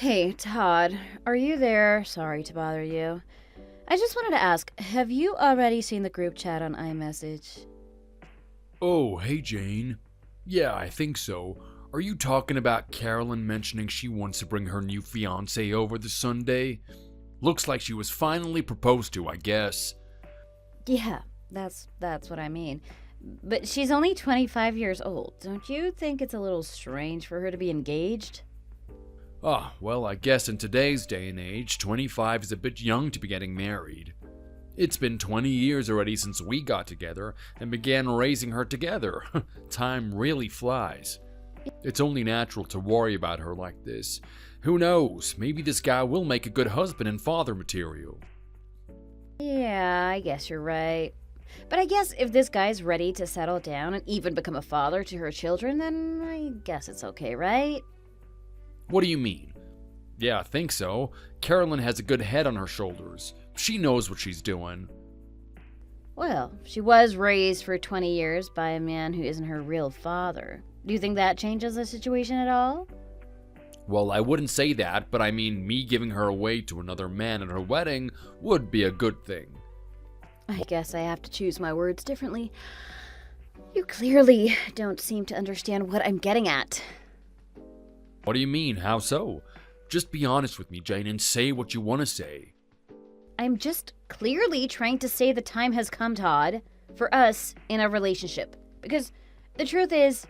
Hey, Todd, are you there? Sorry to bother you. I just wanted to ask, have you already seen the group chat on iMessage? Oh, hey Jane. Yeah, I think so. Are you talking about Carolyn mentioning she wants to bring her new fiancé over this Sunday? Looks like she was finally proposed to, I guess. Yeah, that's what I mean. But she's only 25 years old. Don't you think it's a little strange for her to be engaged? Well, I guess in today's day and age, 25 is a bit young to be getting married. It's been 20 years already since we got together and began raising her together. Time really flies. It's only natural to worry about her like this. Who knows, maybe this guy will make a good husband and father material. Yeah, I guess you're right. But I guess if this guy's ready to settle down and even become a father to her children, then I guess it's okay, right? What do you mean? Yeah, I think so. Carolyn has a good head on her shoulders. She knows what she's doing. Well, she was raised for 20 years by a man who isn't her real father. Do you think that changes the situation at all? Well, I wouldn't say that, but I mean, me giving her away to another man at her wedding would be a good thing. I guess I have to choose my words differently. You clearly don't seem to understand what I'm getting at. What do you mean? How so? Just be honest with me, Jane, and say what you want to say. I'm just clearly trying to say the time has come, Todd, for us in a relationship. Because the truth is,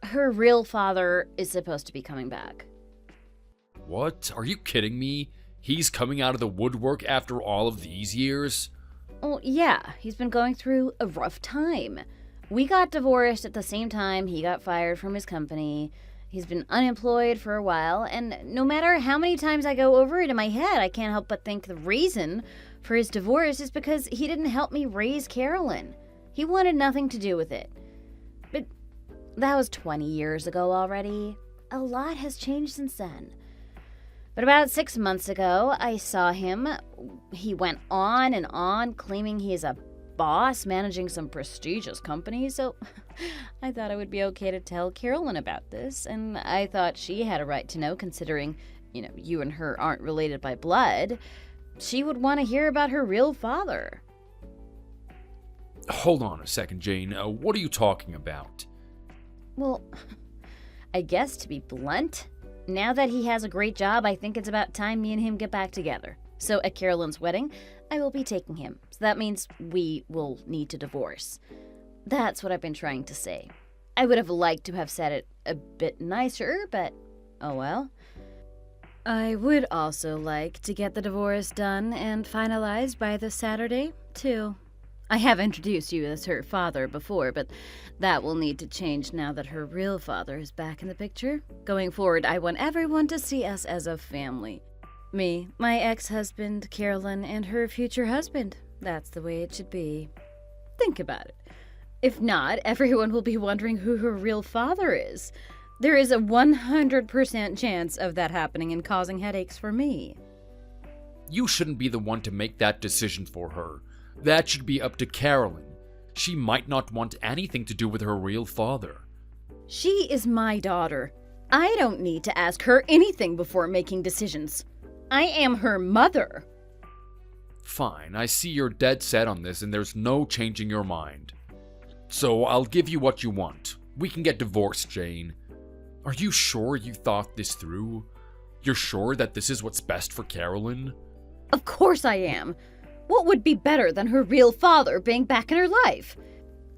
her real father is supposed to be coming back. What? Are you kidding me? He's coming out of the woodwork after all of these years? Well, yeah, he's been going through a rough time. We got divorced at the same time he got fired from his company. He's been unemployed for a while, and no matter how many times I go over it in my head, I can't help but think the reason for his divorce is because he didn't help me raise Carolyn. He wanted nothing to do with it. But that was 20 years ago already. A lot has changed since then. But about 6 months ago, I saw him. He went on and on, claiming he is a boss managing some prestigious company, so I thought it would be okay to tell Carolyn about this, and I thought she had a right to know, considering, you and her aren't related by blood. She would want to hear about her real father. Hold on a second, Jane. What are you talking about? Well, I guess to be blunt, now that he has a great job, I think it's about time me and him get back together. So at Carolyn's wedding, I will be taking him. So that means we will need to divorce. That's what I've been trying to say. I would have liked to have said it a bit nicer, but oh well. I would also like to get the divorce done and finalized by this Saturday, too. I have introduced you as her father before, but that will need to change now that her real father is back in the picture. Going forward, I want everyone to see us as a family. Me, my ex-husband, Carolyn, and her future husband. That's the way it should be. Think about it. If not, everyone will be wondering who her real father is. There is a 100% chance of that happening and causing headaches for me. You shouldn't be the one to make that decision for her. That should be up to Carolyn. She might not want anything to do with her real father. She is my daughter. I don't need to ask her anything before making decisions. I am her mother. Fine, I see you're dead set on this and there's no changing your mind. So I'll give you what you want. We can get divorced, Jane. Are you sure you thought this through? You're sure that this is what's best for Carolyn? Of course I am. What would be better than her real father being back in her life?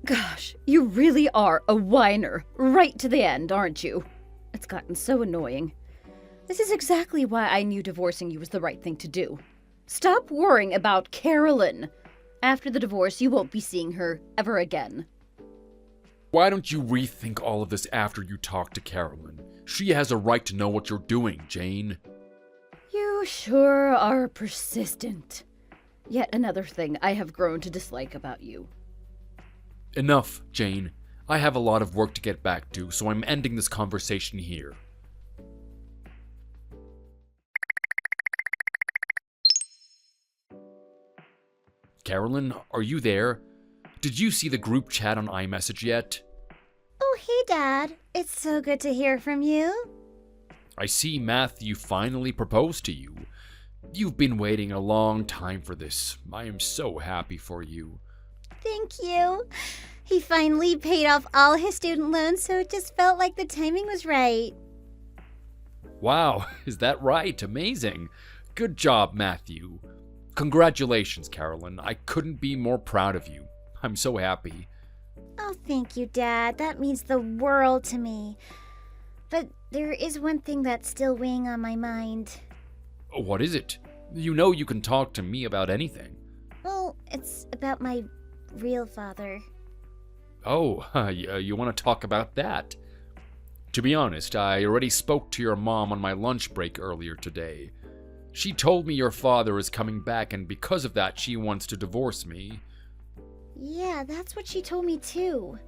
Gosh, you really are a whiner, right to the end, aren't you? It's gotten so annoying. This is exactly why I knew divorcing you was the right thing to do. Stop worrying about Carolyn. After the divorce, you won't be seeing her ever again. Why don't you rethink all of this after you talk to Carolyn? She has a right to know what you're doing, Jane. You sure are persistent. Yet another thing I have grown to dislike about you. Enough, Jane. I have a lot of work to get back to, so I'm ending this conversation here. Carolyn, are you there? Did you see the group chat on iMessage yet? Oh, hey, Dad. It's so good to hear from you. I see Matthew finally proposed to you. You've been waiting a long time for this. I am so happy for you. Thank you. He finally paid off all his student loans, so it just felt like the timing was right. Wow, is that right? Amazing. Good job, Matthew. Congratulations, Carolyn. I couldn't be more proud of you. I'm so happy. Oh, thank you, Dad. That means the world to me. But there is one thing that's still weighing on my mind. What is it? You know you can talk to me about anything. Well, it's about my real father. Oh, you want to talk about that? To be honest, I already spoke to your mom on my lunch break earlier today. She told me your father is coming back, and because of that, she wants to divorce me. Yeah, that's what she told me too.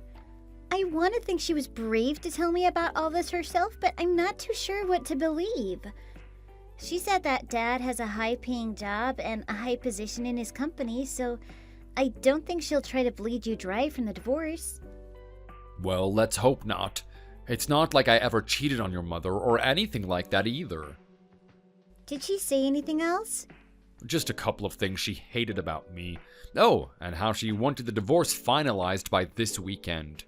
I want to think she was brave to tell me about all this herself, but I'm not too sure what to believe. She said that Dad has a high-paying job and a high position in his company, so I don't think she'll try to bleed you dry from the divorce. Well, let's hope not. It's not like I ever cheated on your mother or anything like that either. Did she say anything else? Just a couple of things she hated about me. Oh, and how she wanted the divorce finalized by this weekend.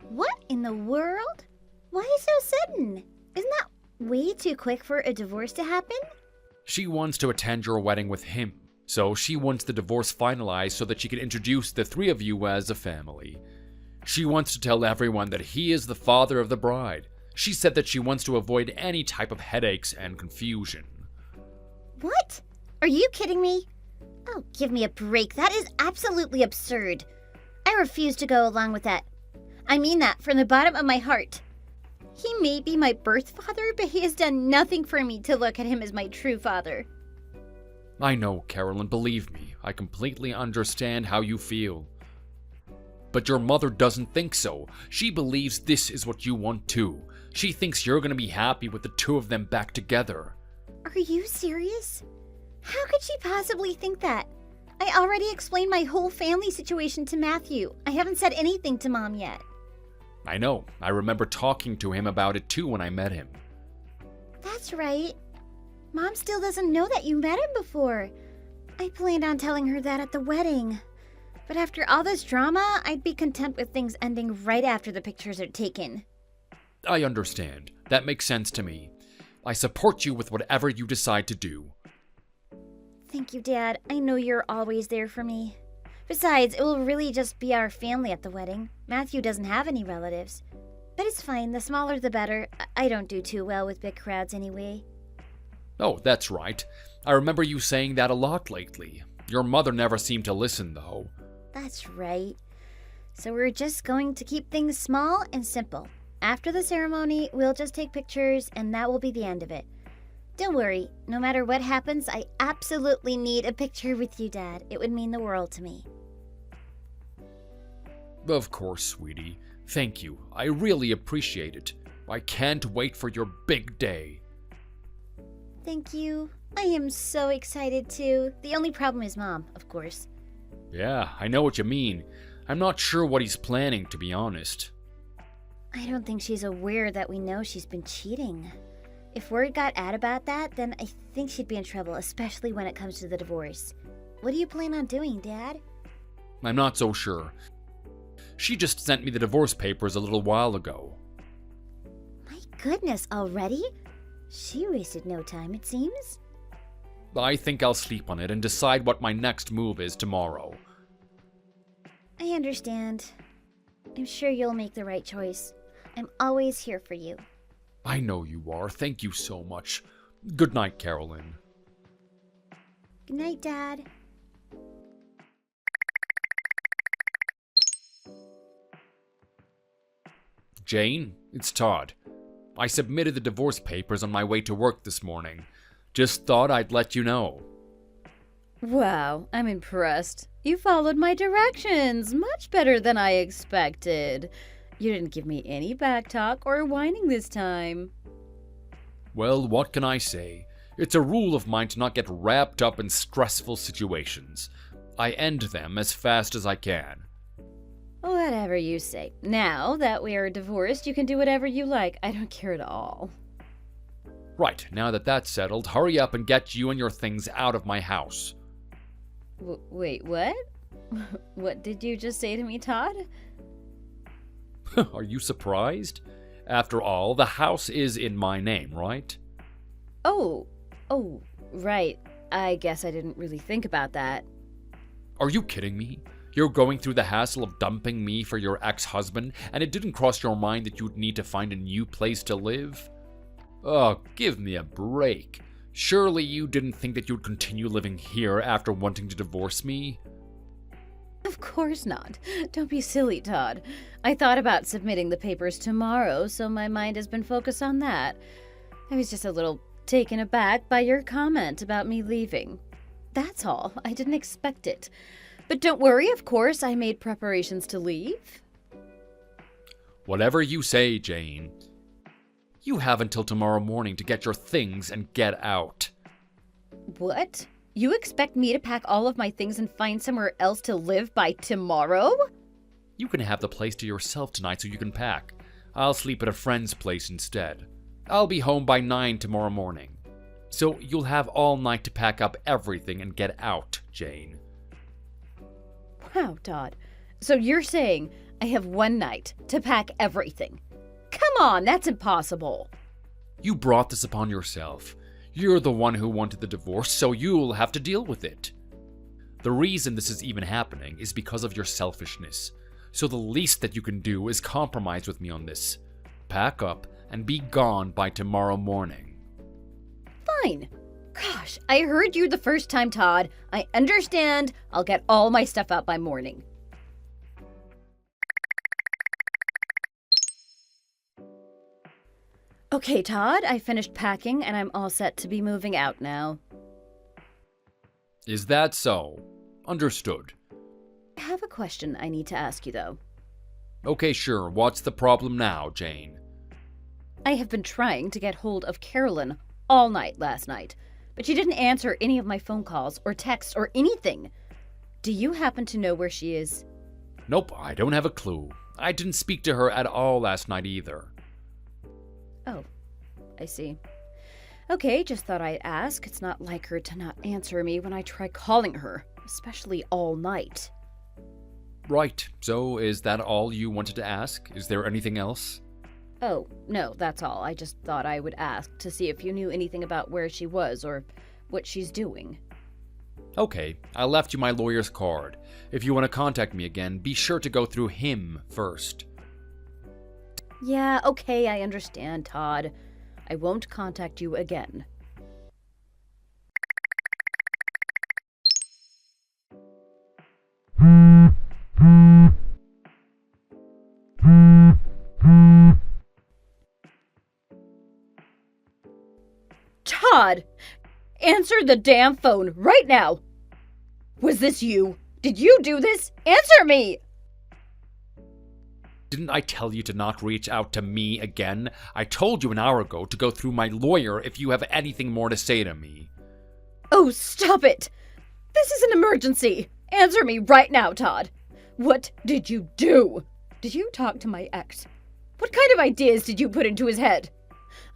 What in the world? Why so sudden? Isn't that way too quick for a divorce to happen? She wants to attend your wedding with him, so she wants the divorce finalized so that she can introduce the three of you as a family. She wants to tell everyone that he is the father of the bride. She said that she wants to avoid any type of headaches and confusion. What? Are you kidding me? Oh, give me a break. That is absolutely absurd. I refuse to go along with that. I mean that from the bottom of my heart. He may be my birth father, but he has done nothing for me to look at him as my true father. I know, Carolyn, believe me. I completely understand how you feel. But your mother doesn't think so. She believes this is what you want too. She thinks you're gonna be happy with the two of them back together. Are you serious? How could she possibly think that? I already explained my whole family situation to Matthew. I haven't said anything to Mom yet. I know. I remember talking to him about it too when I met him. That's right. Mom still doesn't know that you met him before. I planned on telling her that at the wedding. But after all this drama, I'd be content with things ending right after the pictures are taken. I understand. That makes sense to me. I support you with whatever you decide to do. Thank you, Dad. I know you're always there for me. Besides, it will really just be our family at the wedding. Matthew doesn't have any relatives. But it's fine. The smaller the better. I don't do too well with big crowds anyway. Oh, that's right. I remember you saying that a lot lately. Your mother never seemed to listen, though. That's right. So we're just going to keep things small and simple. After the ceremony, we'll just take pictures, and that will be the end of it. Don't worry, no matter what happens, I absolutely need a picture with you, Dad. It would mean the world to me. Of course, sweetie. Thank you. I really appreciate it. I can't wait for your big day. Thank you. I am so excited too. The only problem is Mom, of course. Yeah, I know what you mean. I'm not sure what he's planning, to be honest. I don't think she's aware that we know she's been cheating. If word got out about that, then I think she'd be in trouble, especially when it comes to the divorce. What do you plan on doing, Dad? I'm not so sure. She just sent me the divorce papers a little while ago. My goodness, already? She wasted no time, it seems. I think I'll sleep on it and decide what my next move is tomorrow. I understand. I'm sure you'll make the right choice. I'm always here for you. I know you are. Thank you so much. Good night, Carolyn. Good night, Dad. Jane, it's Todd. I submitted the divorce papers on my way to work this morning. Just thought I'd let you know. Wow, I'm impressed. You followed my directions much better than I expected. You didn't give me any backtalk or whining this time. Well, what can I say? It's a rule of mine to not get wrapped up in stressful situations. I end them as fast as I can. Whatever you say. Now that we are divorced, you can do whatever you like. I don't care at all. Right, now that that's settled, hurry up and get you and your things out of my house. Wait, what? What did you just say to me, Todd? Are you surprised? After all, the house is in my name, right? Oh, right. I guess I didn't really think about that. Are you kidding me? You're going through the hassle of dumping me for your ex-husband, and it didn't cross your mind that you'd need to find a new place to live? Oh, give me a break. Surely you didn't think that you'd continue living here after wanting to divorce me? Of course not. Don't be silly, Todd. I thought about submitting the papers tomorrow, so my mind has been focused on that. I was just a little taken aback by your comment about me leaving. That's all. I didn't expect it. But don't worry, of course, I made preparations to leave. Whatever you say, Jane. You have until tomorrow morning to get your things and get out. What? You expect me to pack all of my things and find somewhere else to live by tomorrow? You can have the place to yourself tonight so you can pack. I'll sleep at a friend's place instead. I'll be home by 9 tomorrow morning. So you'll have all night to pack up everything and get out, Jane. Wow, Todd. So you're saying I have one night to pack everything? Come on, that's impossible. You brought this upon yourself. You're the one who wanted the divorce, so you'll have to deal with it. The reason this is even happening is because of your selfishness. So the least that you can do is compromise with me on this. Pack up and be gone by tomorrow morning. Fine. Gosh, I heard you the first time, Todd. I understand. I'll get all my stuff out by morning. Okay, Todd, I finished packing and I'm all set to be moving out now. Is that so? Understood. I have a question I need to ask you, though. Okay, sure. What's the problem now, Jane? I have been trying to get hold of Carolyn all night last night, but she didn't answer any of my phone calls or texts or anything. Do you happen to know where she is? Nope, I don't have a clue. I didn't speak to her at all last night either. Oh, I see. Okay, just thought I'd ask. It's not like her to not answer me when I try calling her, especially all night. Right, so is that all you wanted to ask? Is there anything else? Oh, no, that's all. I just thought I would ask to see if you knew anything about where she was or what she's doing. Okay, I left you my lawyer's card. If you want to contact me again, be sure to go through him first. Yeah, okay, I understand, Todd. I won't contact you again. Todd! Answer the damn phone right now! Was this you? Did you do this? Answer me! Didn't I tell you to not reach out to me again? I told you an hour ago to go through my lawyer if you have anything more to say to me. Oh, stop it! This is an emergency! Answer me right now, Todd! What did you do? Did you talk to my ex? What kind of ideas did you put into his head?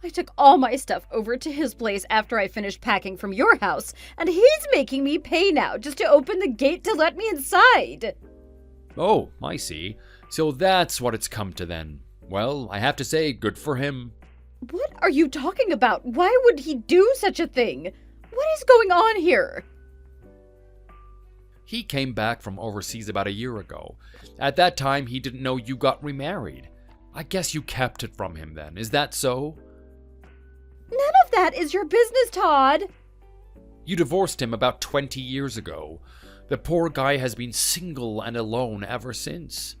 I took all my stuff over to his place after I finished packing from your house, and he's making me pay now just to open the gate to let me inside! Oh, I see. So that's what it's come to then. Well, I have to say, good for him. What are you talking about? Why would he do such a thing? What is going on here? He came back from overseas about a year ago. At that time, he didn't know you got remarried. I guess you kept it from him then. Is that so? None of that is your business, Todd. You divorced him about 20 years ago. The poor guy has been single and alone ever since.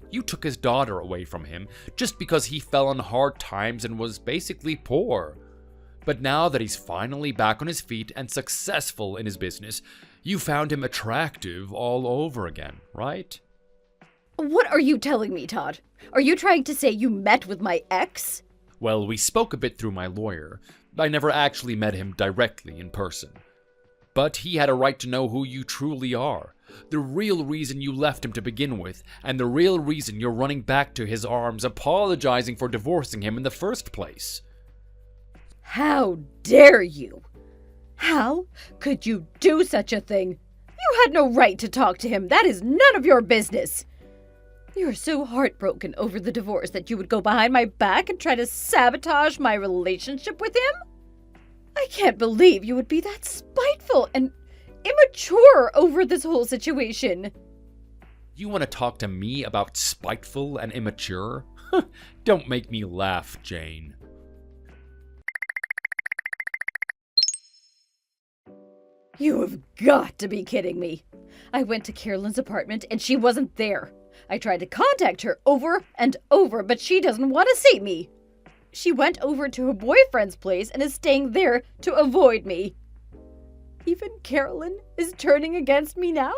You took his daughter away from him just because he fell on hard times and was basically poor. But now that he's finally back on his feet and successful in his business, you found him attractive all over again, right? What are you telling me, Todd? Are you trying to say you met with my ex? Well, we spoke a bit through my lawyer. I never actually met him directly in person. But he had a right to know who you truly are. The real reason you left him to begin with, and the real reason you're running back to his arms apologizing for divorcing him in the first place. How dare you? How could you do such a thing? You had no right to talk to him. That is none of your business. You're so heartbroken over the divorce that you would go behind my back and try to sabotage my relationship with him? I can't believe you would be that spiteful and immature over this whole situation. You want to talk to me about spiteful and immature? Don't make me laugh, Jane. You have got to be kidding me. I went to Carolyn's apartment and she wasn't there. I tried to contact her over and over, but she doesn't want to see me. She went over to her boyfriend's place and is staying there to avoid me. Even Carolyn is turning against me now?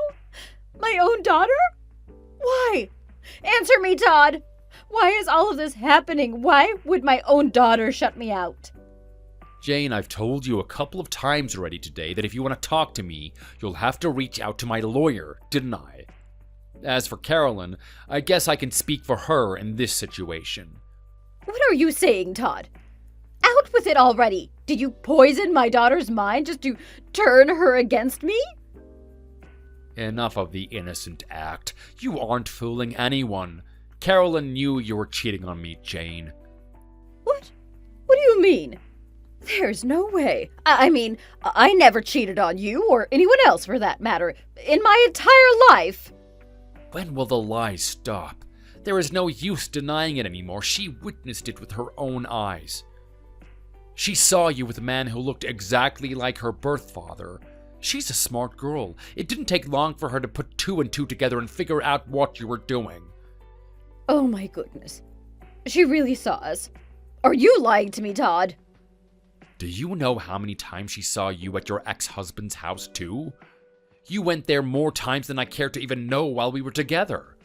My own daughter? Why? Answer me, Todd! Why is all of this happening? Why would my own daughter shut me out? Jane, I've told you a couple of times already today that if you want to talk to me, you'll have to reach out to my lawyer, didn't I? As for Carolyn, I guess I can speak for her in this situation. What are you saying, Todd? Out with it already! Did you poison my daughter's mind just to turn her against me? Enough of the innocent act. You aren't fooling anyone. Carolyn knew you were cheating on me, Jane. What? What do you mean? There's no way. I mean, I never cheated on you, or anyone else for that matter, in my entire life. When will the lies stop? There is no use denying it anymore. She witnessed it with her own eyes. She saw you with a man who looked exactly like her birth father. She's a smart girl. It didn't take long for her to put two and two together and figure out what you were doing. Oh my goodness. She really saw us. Are you lying to me, Todd? Do you know how many times she saw you at your ex-husband's house, too? You went there more times than I cared to even know while we were together.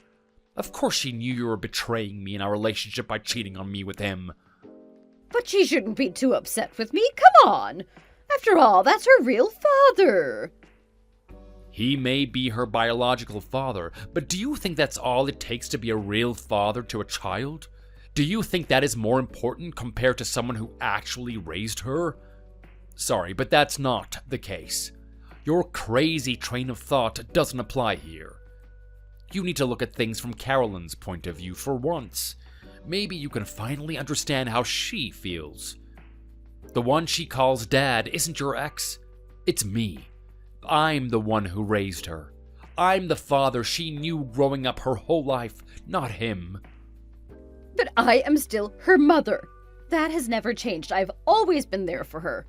Of course she knew you were betraying me in our relationship by cheating on me with him. But she shouldn't be too upset with me. Come on. After all, that's her real father. He may be her biological father, but do you think that's all it takes to be a real father to a child? Do you think that is more important compared to someone who actually raised her? Sorry, but that's not the case. Your crazy train of thought doesn't apply here. You need to look at things from Carolyn's point of view for once. Maybe you can finally understand how she feels. The one she calls dad isn't your ex. It's me. I'm the one who raised her. I'm the father she knew growing up her whole life, not him. But I am still her mother. That has never changed. I've always been there for her.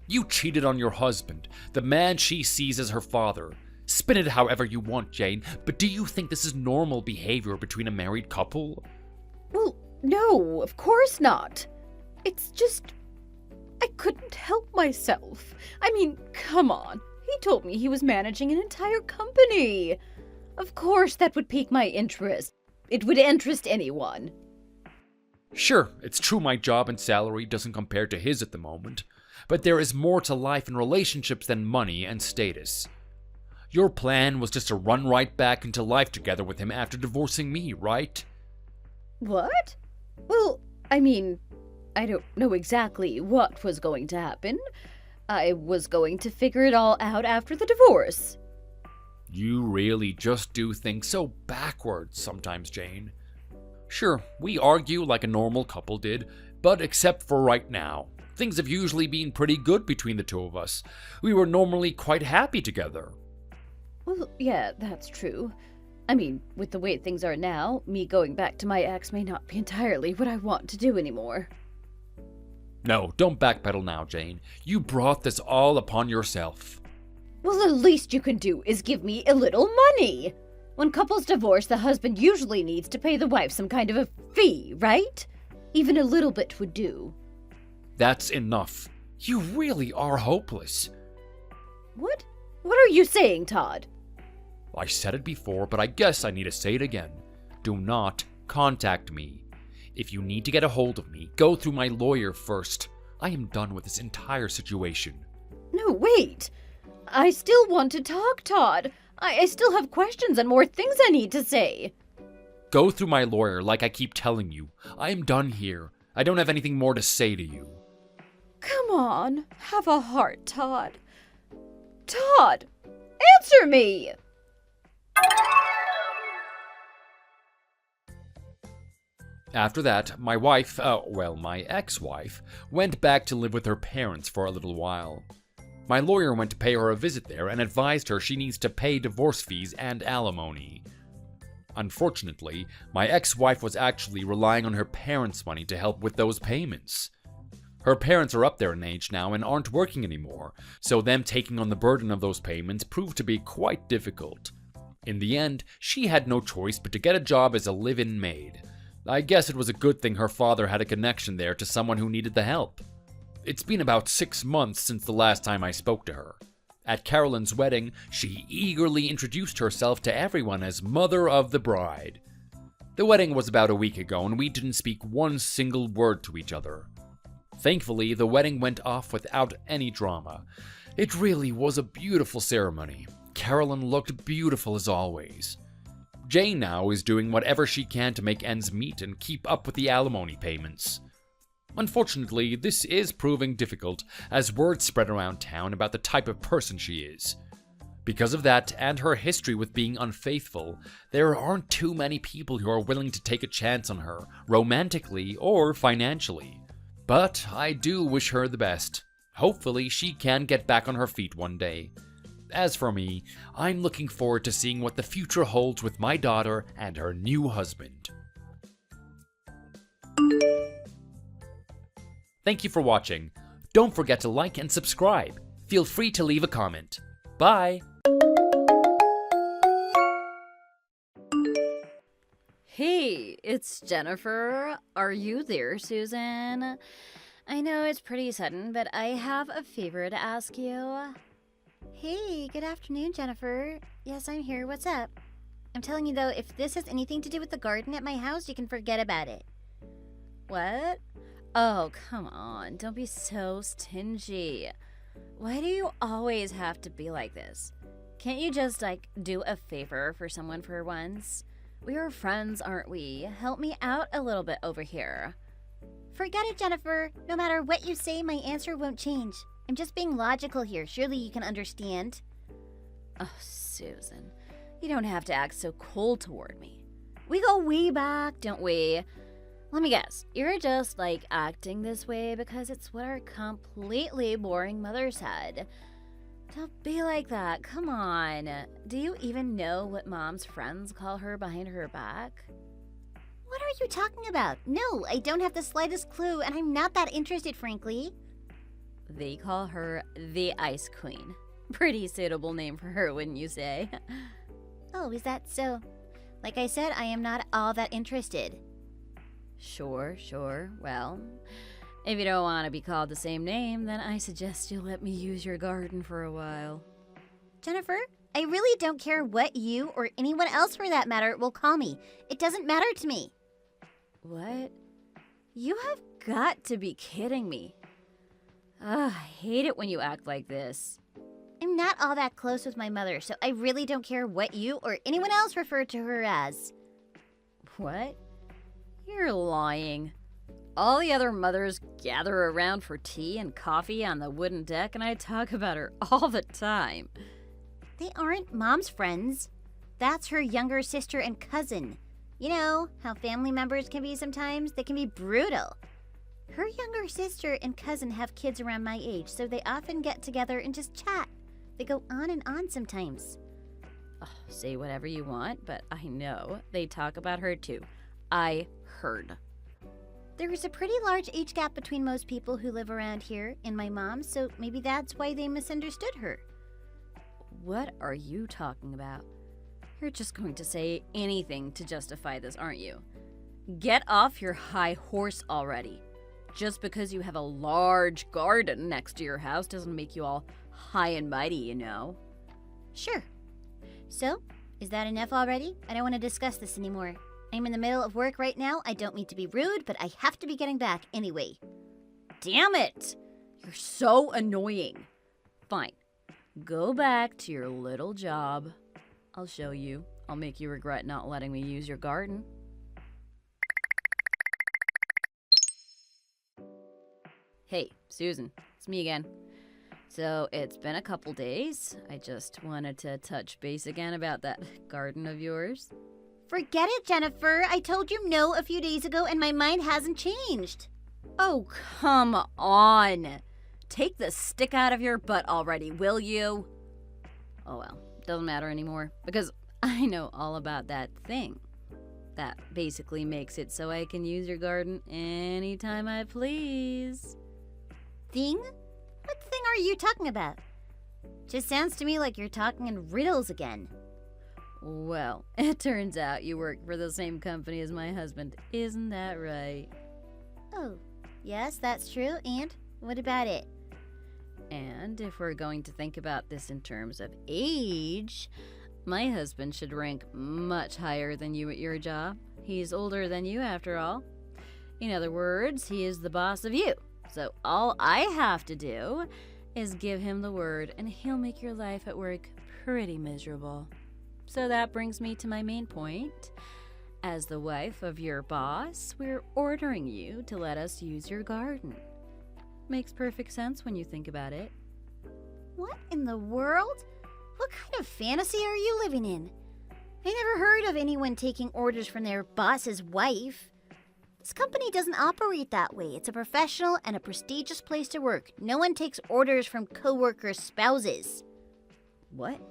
You cheated on your husband, the man she sees as her father. Spin it however you want, Jane, but do you think this is normal behavior between a married couple? Well, no, of course not. It's just, I couldn't help myself. I mean, come on. He told me he was managing an entire company. Of course that would pique my interest. It would interest anyone. Sure, it's true my job and salary doesn't compare to his at the moment, but there is more to life and relationships than money and status. Your plan was just to run right back into life together with him after divorcing me, right? What? Well, I mean, I don't know exactly what was going to happen. I was going to figure it all out after the divorce. You really just do things so backwards sometimes, Jane. Sure, we argue like a normal couple did, but except for right now, things have usually been pretty good between the two of us. We were normally quite happy together. Well, yeah, that's true. I mean, with the way things are now, me going back to my ex may not be entirely what I want to do anymore. No, don't backpedal now, Jane. You brought this all upon yourself. Well, the least you can do is give me a little money. When couples divorce, the husband usually needs to pay the wife some kind of a fee, right? Even a little bit would do. That's enough. You really are hopeless. What? What are you saying, Todd? I said it before, but I guess I need to say it again. Do not contact me. If you need to get a hold of me, go through my lawyer first. I am done with this entire situation. No, wait. I still want to talk, Todd. I still have questions and more things I need to say. Go through my lawyer like I keep telling you. I am done here. I don't have anything more to say to you. Come on, have a heart, Todd. Todd, answer me! After that, my wife, my ex-wife, went back to live with her parents for a little while. My lawyer went to pay her a visit there and advised her she needs to pay divorce fees and alimony. Unfortunately, my ex-wife was actually relying on her parents' money to help with those payments. Her parents are up there in age now and aren't working anymore, so them taking on the burden of those payments proved to be quite difficult. In the end, she had no choice but to get a job as a live-in maid. I guess it was a good thing her father had a connection there to someone who needed the help. It's been about 6 months since the last time I spoke to her. At Carolyn's wedding, she eagerly introduced herself to everyone as mother of the bride. The wedding was about a week ago and we didn't speak one single word to each other. Thankfully, the wedding went off without any drama. It really was a beautiful ceremony. Carolyn looked beautiful as always. Jane now is doing whatever she can to make ends meet and keep up with the alimony payments. Unfortunately, this is proving difficult as word spread around town about the type of person she is. Because of that and her history with being unfaithful, there aren't too many people who are willing to take a chance on her, romantically or financially. But I do wish her the best. Hopefully she can get back on her feet one day. As for me, I'm looking forward to seeing what the future holds with my daughter and her new husband. Thank you for watching. Don't forget to like and subscribe. Feel free to leave a comment. Bye! Hey, it's Jennifer. Are you there, Susan? I know it's pretty sudden, but I have a favor to ask you. Hey, good afternoon, Jennifer. Yes, I'm here. What's up? I'm telling you, though, if this has anything to do with the garden at my house, you can forget about it. What? Oh, come on. Don't be so stingy. Why do you always have to be like this? Can't you just, do a favor for someone for once? We are friends, aren't we? Help me out a little bit over here. Forget it, Jennifer. No matter what you say, my answer won't change. I'm just being logical here. Surely you can understand. Oh, Susan, you don't have to act so cold toward me. We go way back, don't we? Let me guess, you're just, acting this way because it's what our completely boring mother said. Don't be like that, come on. Do you even know what Mom's friends call her behind her back? What are you talking about? No, I don't have the slightest clue, and I'm not that interested, frankly. They call her the Ice Queen. Pretty suitable name for her, wouldn't you say? Oh, is that so? Like I said, I am not all that interested. Sure. Well, if you don't want to be called the same name, then I suggest you let me use your garden for a while. Jennifer, I really don't care what you, or anyone else for that matter, will call me. It doesn't matter to me. What? You have got to be kidding me. Ugh, I hate it when you act like this. I'm not all that close with my mother, so I really don't care what you or anyone else refer to her as. What? You're lying. All the other mothers gather around for tea and coffee on the wooden deck, and I talk about her all the time. They aren't Mom's friends. That's her younger sister and cousin. You know how family members can be sometimes? They can be brutal. Her younger sister and cousin have kids around my age, so they often get together and just chat. They go on and on sometimes. Oh, say whatever you want, but I know they talk about her too. I heard. There is a pretty large age gap between most people who live around here and my mom, so maybe that's why they misunderstood her. What are you talking about? You're just going to say anything to justify this, aren't you? Get off your high horse already. Just because you have a large garden next to your house doesn't make you all high and mighty, you know. Sure. So, is that enough already? I don't want to discuss this anymore. I'm in the middle of work right now. I don't mean to be rude, but I have to be getting back anyway. Damn it! You're so annoying. Fine. Go back to your little job. I'll show you. I'll make you regret not letting me use your garden. Hey, Susan, it's me again. So, it's been a couple days. I just wanted to touch base again about that garden of yours. Forget it, Jennifer. I told you no a few days ago and my mind hasn't changed. Oh, come on. Take the stick out of your butt already, will you? Oh well, doesn't matter anymore, because I know all about that thing. That basically makes it so I can use your garden anytime I please. Thing? What thing are you talking about? Just sounds to me like you're talking in riddles again. Well, it turns out you work for the same company as my husband. Isn't that right? Oh, yes, that's true. And what about it? And if we're going to think about this in terms of age, my husband should rank much higher than you at your job. He's older than you, after all. In other words, he is the boss of you. So all I have to do is give him the word, and he'll make your life at work pretty miserable. So that brings me to my main point. As the wife of your boss, we're ordering you to let us use your garden. Makes perfect sense when you think about it. What in the world? What kind of fantasy are you living in? I never heard of anyone taking orders from their boss's wife. This company doesn't operate that way. It's a professional and a prestigious place to work. No one takes orders from coworkers' spouses. What?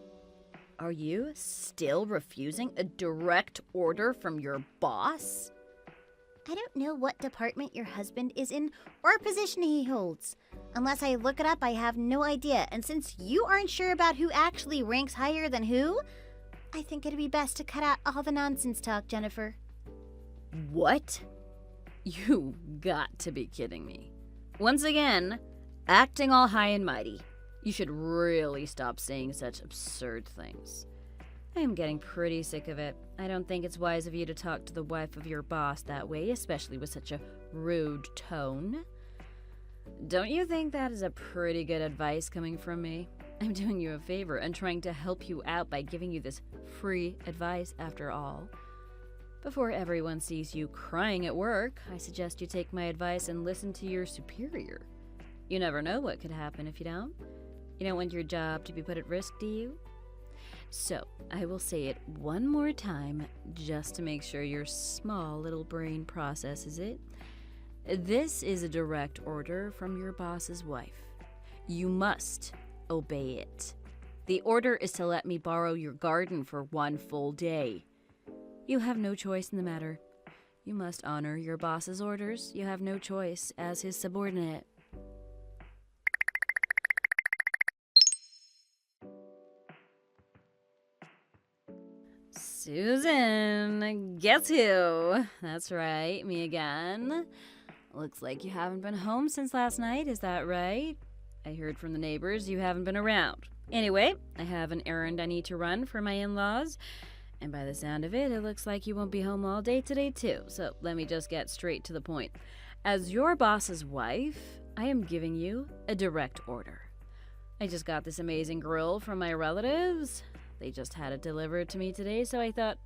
Are you still refusing a direct order from your boss? I don't know what department your husband is in or position he holds. Unless I look it up, I have no idea. And since you aren't sure about who actually ranks higher than who, I think it'd be best to cut out all the nonsense talk, Jennifer. What? You got to be kidding me. Once again, acting all high and mighty. You should really stop saying such absurd things. I am getting pretty sick of it. I don't think it's wise of you to talk to the wife of your boss that way, especially with such a rude tone. Don't you think that is a pretty good advice coming from me? I'm doing you a favor and trying to help you out by giving you this free advice after all. Before everyone sees you crying at work, I suggest you take my advice and listen to your superior. You never know what could happen if you don't. You don't want your job to be put at risk, do you? So, I will say it one more time just to make sure your small little brain processes it. This is a direct order from your boss's wife. You must obey it. The order is to let me borrow your garden for 1 full day. You have no choice in the matter. You must honor your boss's orders. You have no choice as his subordinate. Susan, guess who? That's right, me again. Looks like you haven't been home since last night, is that right? I heard from the neighbors you haven't been around. Anyway, I have an errand I need to run for my in-laws, and by the sound of it, it looks like you won't be home all day today too, so let me just get straight to the point. As your boss's wife, I am giving you a direct order. I just got this amazing grill from my relatives. They just had it delivered to me today, so I thought,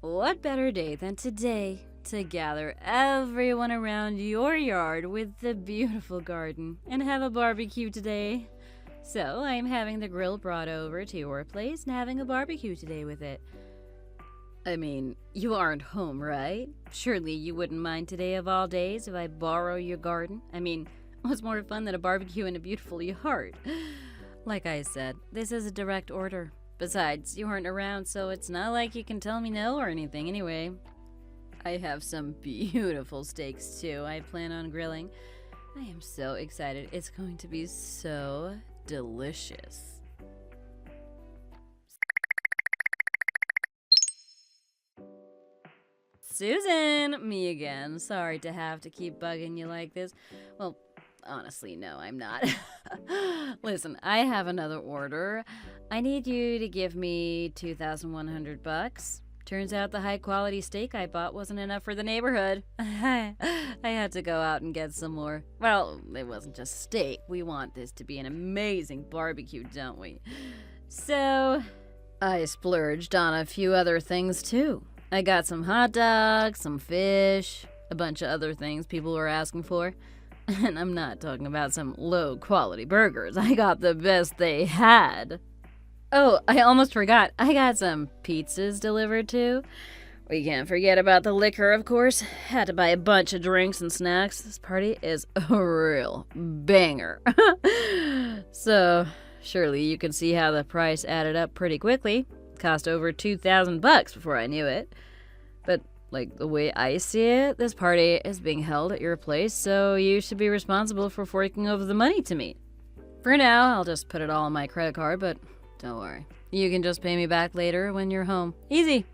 what better day than today to gather everyone around your yard with the beautiful garden and have a barbecue today. So I'm having the grill brought over to your place and having a barbecue today with it. I mean, you aren't home, right? Surely you wouldn't mind today of all days if I borrow your garden? I mean, what's more fun than a barbecue in a beautiful yard? Like I said, this is a direct order. Besides, you weren't around, so it's not like you can tell me no or anything anyway. I have some beautiful steaks too I plan on grilling. I am so excited. It's going to be so delicious. Susan, me again. Sorry to have to keep bugging you like this. Well, honestly, no, I'm not. Listen, I have another order. I need you to give me $2,100. Turns out the high quality steak I bought wasn't enough for the neighborhood. I had to go out and get some more. Well, it wasn't just steak. We want this to be an amazing barbecue, don't we? So, I splurged on a few other things too. I got some hot dogs, some fish, a bunch of other things people were asking for. And I'm not talking about some low-quality burgers. I got the best they had. Oh, I almost forgot. I got some pizzas delivered too. We can't forget about the liquor, of course. Had to buy a bunch of drinks and snacks. This party is a real banger. So, surely you can see how the price added up pretty quickly. Cost over $2,000 before I knew it. But, like, the way I see it, this party is being held at your place, so you should be responsible for forking over the money to me. For now, I'll just put it all on my credit card, but don't worry. You can just pay me back later when you're home. Easy.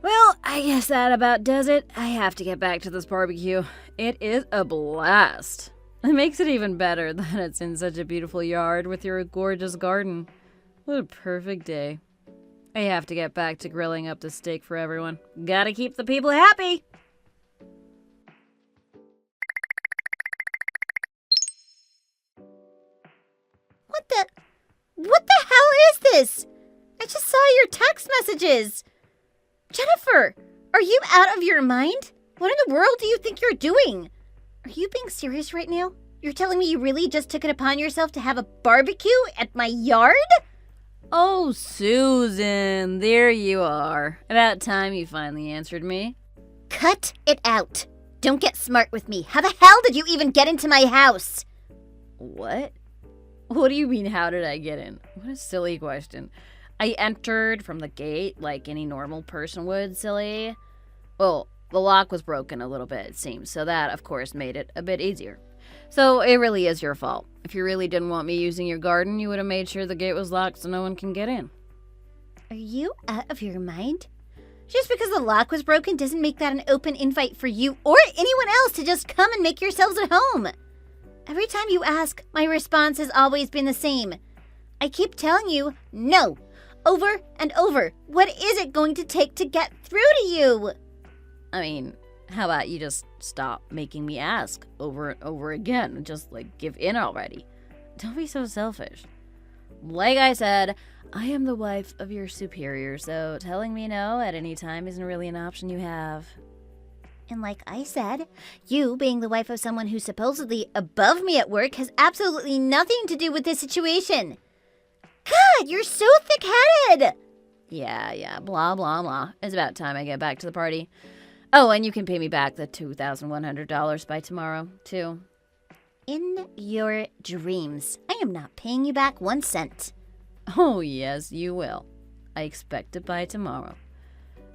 Well, I guess that about does it. I have to get back to this barbecue. It is a blast. It makes it even better that it's in such a beautiful yard with your gorgeous garden. What a perfect day. I have to get back to grilling up the steak for everyone. Gotta keep the people happy. What the hell is this? I just saw your text messages. Jennifer, are you out of your mind? What in the world do you think you're doing? Are you being serious right now? You're telling me you really just took it upon yourself to have a barbecue at my yard? Oh, Susan, there you are. About time you finally answered me. Cut it out. Don't get smart with me. How the hell did you even get into my house? What? What do you mean, how did I get in? What a silly question. I entered from the gate like any normal person would, silly. Well, the lock was broken a little bit, it seems, so that, of course, made it a bit easier. So it really is your fault. If you really didn't want me using your garden, you would have made sure the gate was locked so no one can get in. Are you out of your mind? Just because the lock was broken doesn't make that an open invite for you or anyone else to just come and make yourselves at home. Every time you ask, my response has always been the same. I keep telling you, no. Over and over. What is it going to take to get through to you? I mean, how about you just stop making me ask over and over again and just, give in already? Don't be so selfish. Like I said, I am the wife of your superior, so telling me no at any time isn't really an option you have. And like I said, you being the wife of someone who's supposedly above me at work has absolutely nothing to do with this situation. God, you're so thick-headed! Yeah, blah, blah, blah. It's about time I get back to the party. Oh, and you can pay me back the $2,100 by tomorrow, too. In your dreams. I am not paying you back 1 cent. Oh, yes, you will. I expect it by tomorrow.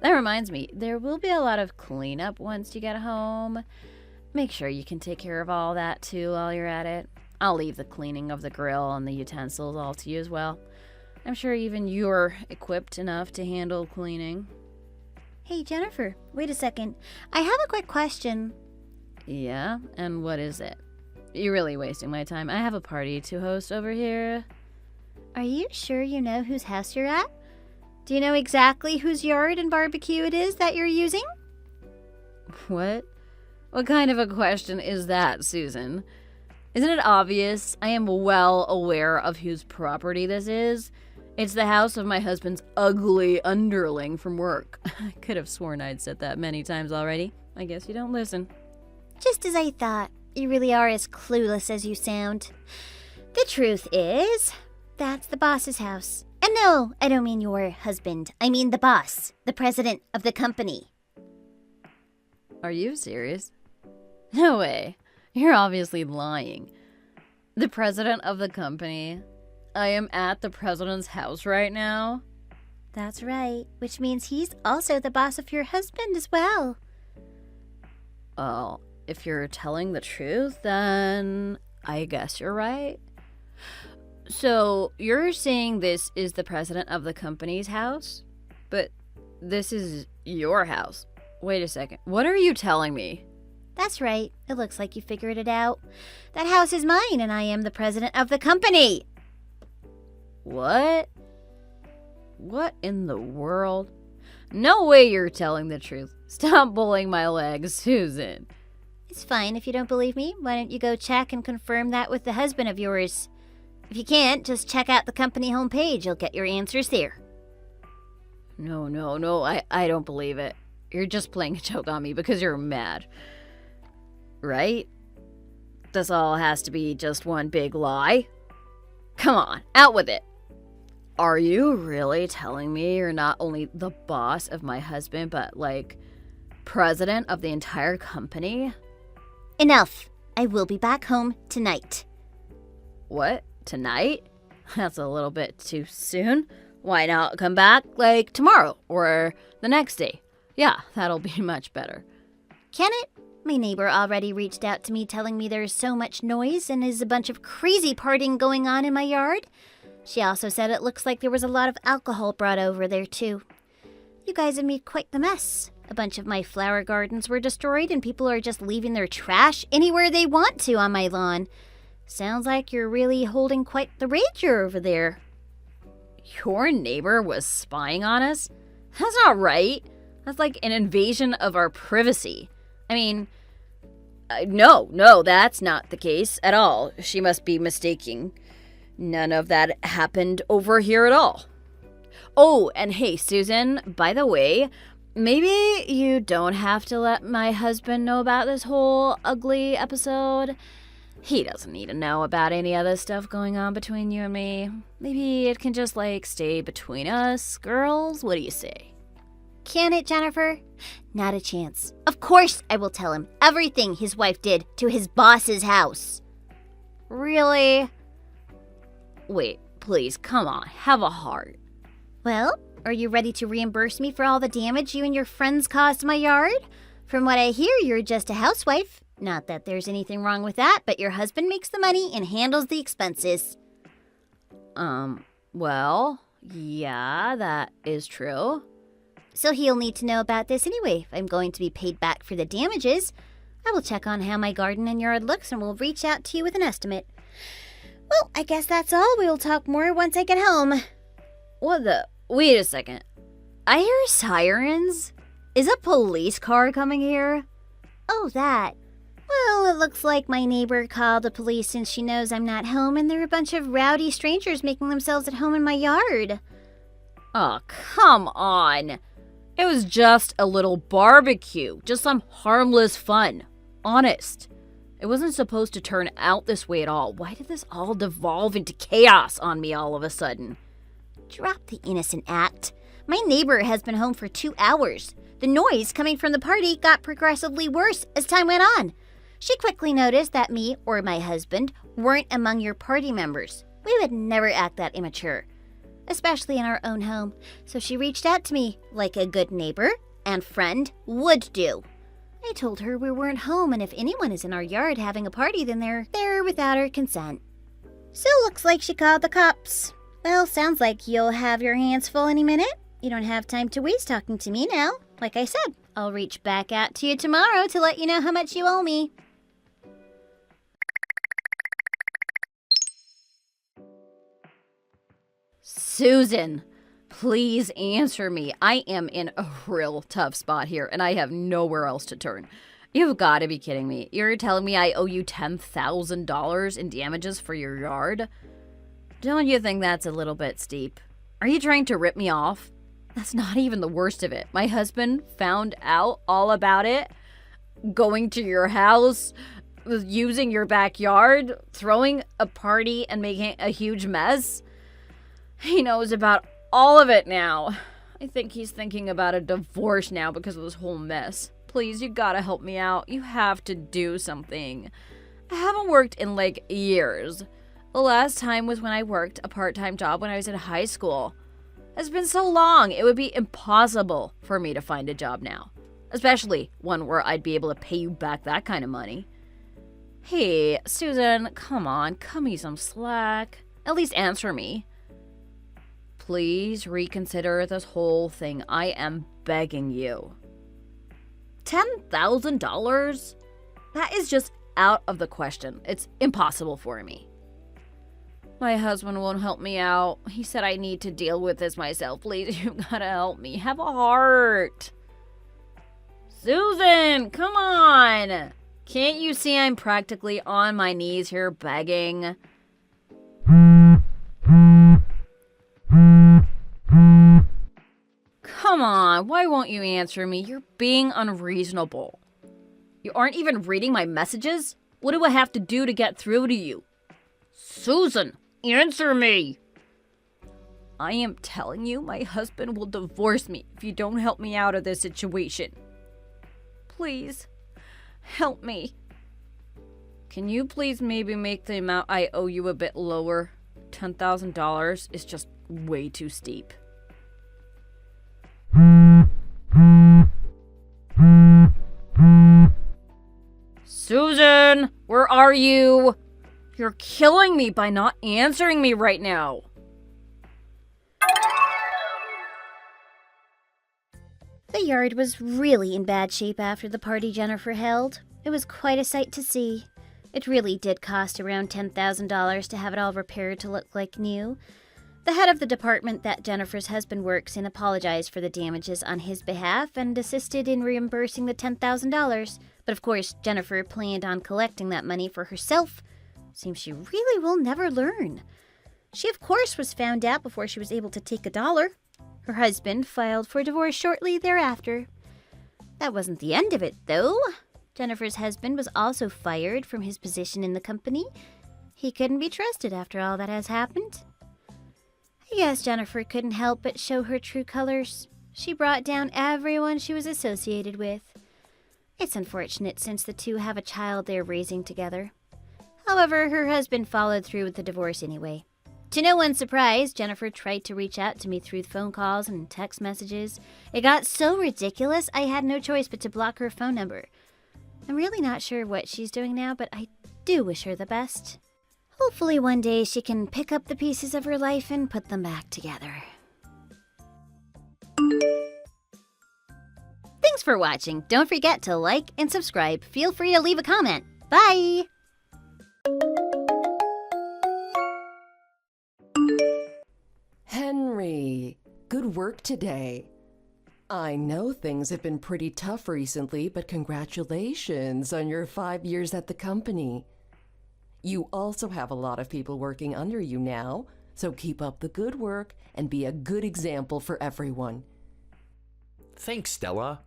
That reminds me, there will be a lot of cleanup once you get home. Make sure you can take care of all that, too, while you're at it. I'll leave the cleaning of the grill and the utensils all to you as well. I'm sure even you're equipped enough to handle cleaning. Hey, Jennifer, wait a second. I have a quick question. Yeah? And what is it? You're really wasting my time. I have a party to host over here. Are you sure you know whose house you're at? Do you know exactly whose yard and barbecue it is that you're using? What? What kind of a question is that, Susan? Isn't it obvious? I am well aware of whose property this is. It's the house of my husband's ugly underling from work. I could have sworn I'd said that many times already. I guess you don't listen. Just as I thought. You really are as clueless as you sound. The truth is, that's the boss's house. And no, I don't mean your husband. I mean the boss, the president of the company. Are you serious? No way. You're obviously lying. The president of the company? I am at the president's house right now? That's right, which means he's also the boss of your husband as well. Oh, if you're telling the truth, then I guess you're right. So, you're saying this is the president of the company's house? But this is your house. Wait a second. What are you telling me? That's right. It looks like you figured it out. That house is mine, and I am the president of the company. What? What in the world? No way you're telling the truth. Stop pulling my legs, Susan. It's fine if you don't believe me. Why don't you go check and confirm that with the husband of yours? If you can't, just check out the company homepage. You'll get your answers there. No, I don't believe it. You're just playing a joke on me because you're mad. Right? this all has to be just one big lie? Come on, out with it. Are you really telling me you're not only the boss of my husband, but, like, president of the entire company? Enough. I will be back home tonight. What? Tonight? That's a little bit too soon. Why not come back, like, tomorrow or the next day? Yeah, that'll be much better. Can it? My neighbor already reached out to me telling me there's so much noise and is a bunch of crazy partying going on in my yard. She also said it looks like there was a lot of alcohol brought over there, too. You guys have made quite the mess. A bunch of my flower gardens were destroyed and people are just leaving their trash anywhere they want to on my lawn. Sounds like you're really holding quite the rager over there. Your neighbor was spying on us? That's not right. That's like an invasion of our privacy. I mean, no, that's not the case at all. She must be mistaking. None of that happened over here at all. Oh, and hey, Susan, by the way, maybe you don't have to let my husband know about this whole ugly episode. He doesn't need to know about any other stuff going on between you and me. Maybe it can just, like, stay between us girls. What do you say? Can it, Jennifer? Not a chance. Of course I will tell him everything his wife did to his boss's house. Really? Wait, please, come on, have a heart. Well, are you ready to reimburse me for all the damage you and your friends caused my yard? From what I hear, you're just a housewife. Not that there's anything wrong with that, but your husband makes the money and handles the expenses. Well, yeah, that is true. So he'll need to know about this anyway if I'm going to be paid back for the damages. I will check on how my garden and yard looks and will reach out to you with an estimate. Well, I guess that's all. We'll talk more once I get home. What the? Wait a second. I hear sirens. Is a police car coming here? Oh, that. Well, it looks like my neighbor called the police since she knows I'm not home and there are a bunch of rowdy strangers making themselves at home in my yard. Oh, come on. It was just a little barbecue. Just some harmless fun. Honest. It wasn't supposed to turn out this way at all. Why did this all devolve into chaos on me all of a sudden? Drop the innocent act. My neighbor has been home for 2 hours. The noise coming from the party got progressively worse as time went on. She quickly noticed that me or my husband weren't among your party members. We would never act that immature, especially in our own home. So she reached out to me like a good neighbor and friend would do. I told her we weren't home and if anyone is in our yard having a party, then they're there without our consent. So looks like she called the cops. Well, sounds like you'll have your hands full any minute. You don't have time to waste talking to me now. Like I said, I'll reach back out to you tomorrow to let you know how much you owe me. Susan, please answer me. I am in a real tough spot here, and I have nowhere else to turn. You've got to be kidding me. You're telling me I owe you $10,000 in damages for your yard? Don't you think that's a little bit steep? Are you trying to rip me off? That's not even the worst of it. My husband found out all about it, going to your house, using your backyard, throwing a party and making a huge mess. He knows about all of it now. I think he's thinking about a divorce now because of this whole mess. Please, you gotta help me out. You have to do something. I haven't worked in like years. The last time was when I worked a part-time job when I was in high school. It's been so long, it would be impossible for me to find a job now. Especially one where I'd be able to pay you back that kind of money. Hey, Susan, come on, cut me some slack. At least answer me. Please reconsider this whole thing. I am begging you. $10,000? That is just out of the question. It's impossible for me. My husband won't help me out. He said I need to deal with this myself. Please, you gotta help me. Have a heart. Susan, come on. Can't you see I'm practically on my knees here begging? Come on, why won't you answer me? You're being unreasonable. You aren't even reading my messages? What do I have to do to get through to you? Susan, answer me! I am telling you, my husband will divorce me if you don't help me out of this situation. Please, help me. Can you please maybe make the amount I owe you a bit lower? $10,000 is just way too steep. Susan, where are you? You're killing me by not answering me right now. The yard was really in bad shape after the party Jennifer held. It was quite a sight to see. It really did cost around $10,000 to have it all repaired to look like new. The head of the department that Jennifer's husband works in apologized for the damages on his behalf and assisted in reimbursing the $10,000. But of course, Jennifer planned on collecting that money for herself. Seems she really will never learn. She, of course, was found out before she was able to take $1. Her husband filed for divorce shortly thereafter. That wasn't the end of it, though. Jennifer's husband was also fired from his position in the company. He couldn't be trusted after all that has happened. I guess Jennifer couldn't help but show her true colors. She brought down everyone she was associated with. It's unfortunate since the two have a child they're raising together. However, her husband followed through with the divorce anyway. To no one's surprise, Jennifer tried to reach out to me through phone calls and text messages. It got so ridiculous, I had no choice but to block her phone number. I'm really not sure what she's doing now, but I do wish her the best. Hopefully one day she can pick up the pieces of her life and put them back together. Thanks for watching. Don't forget to like and subscribe. Feel free to leave a comment. Bye! Henry, good work today. I know things have been pretty tough recently, but congratulations on your 5 years at the company. You also have a lot of people working under you now, so keep up the good work and be a good example for everyone. Thanks, Stella.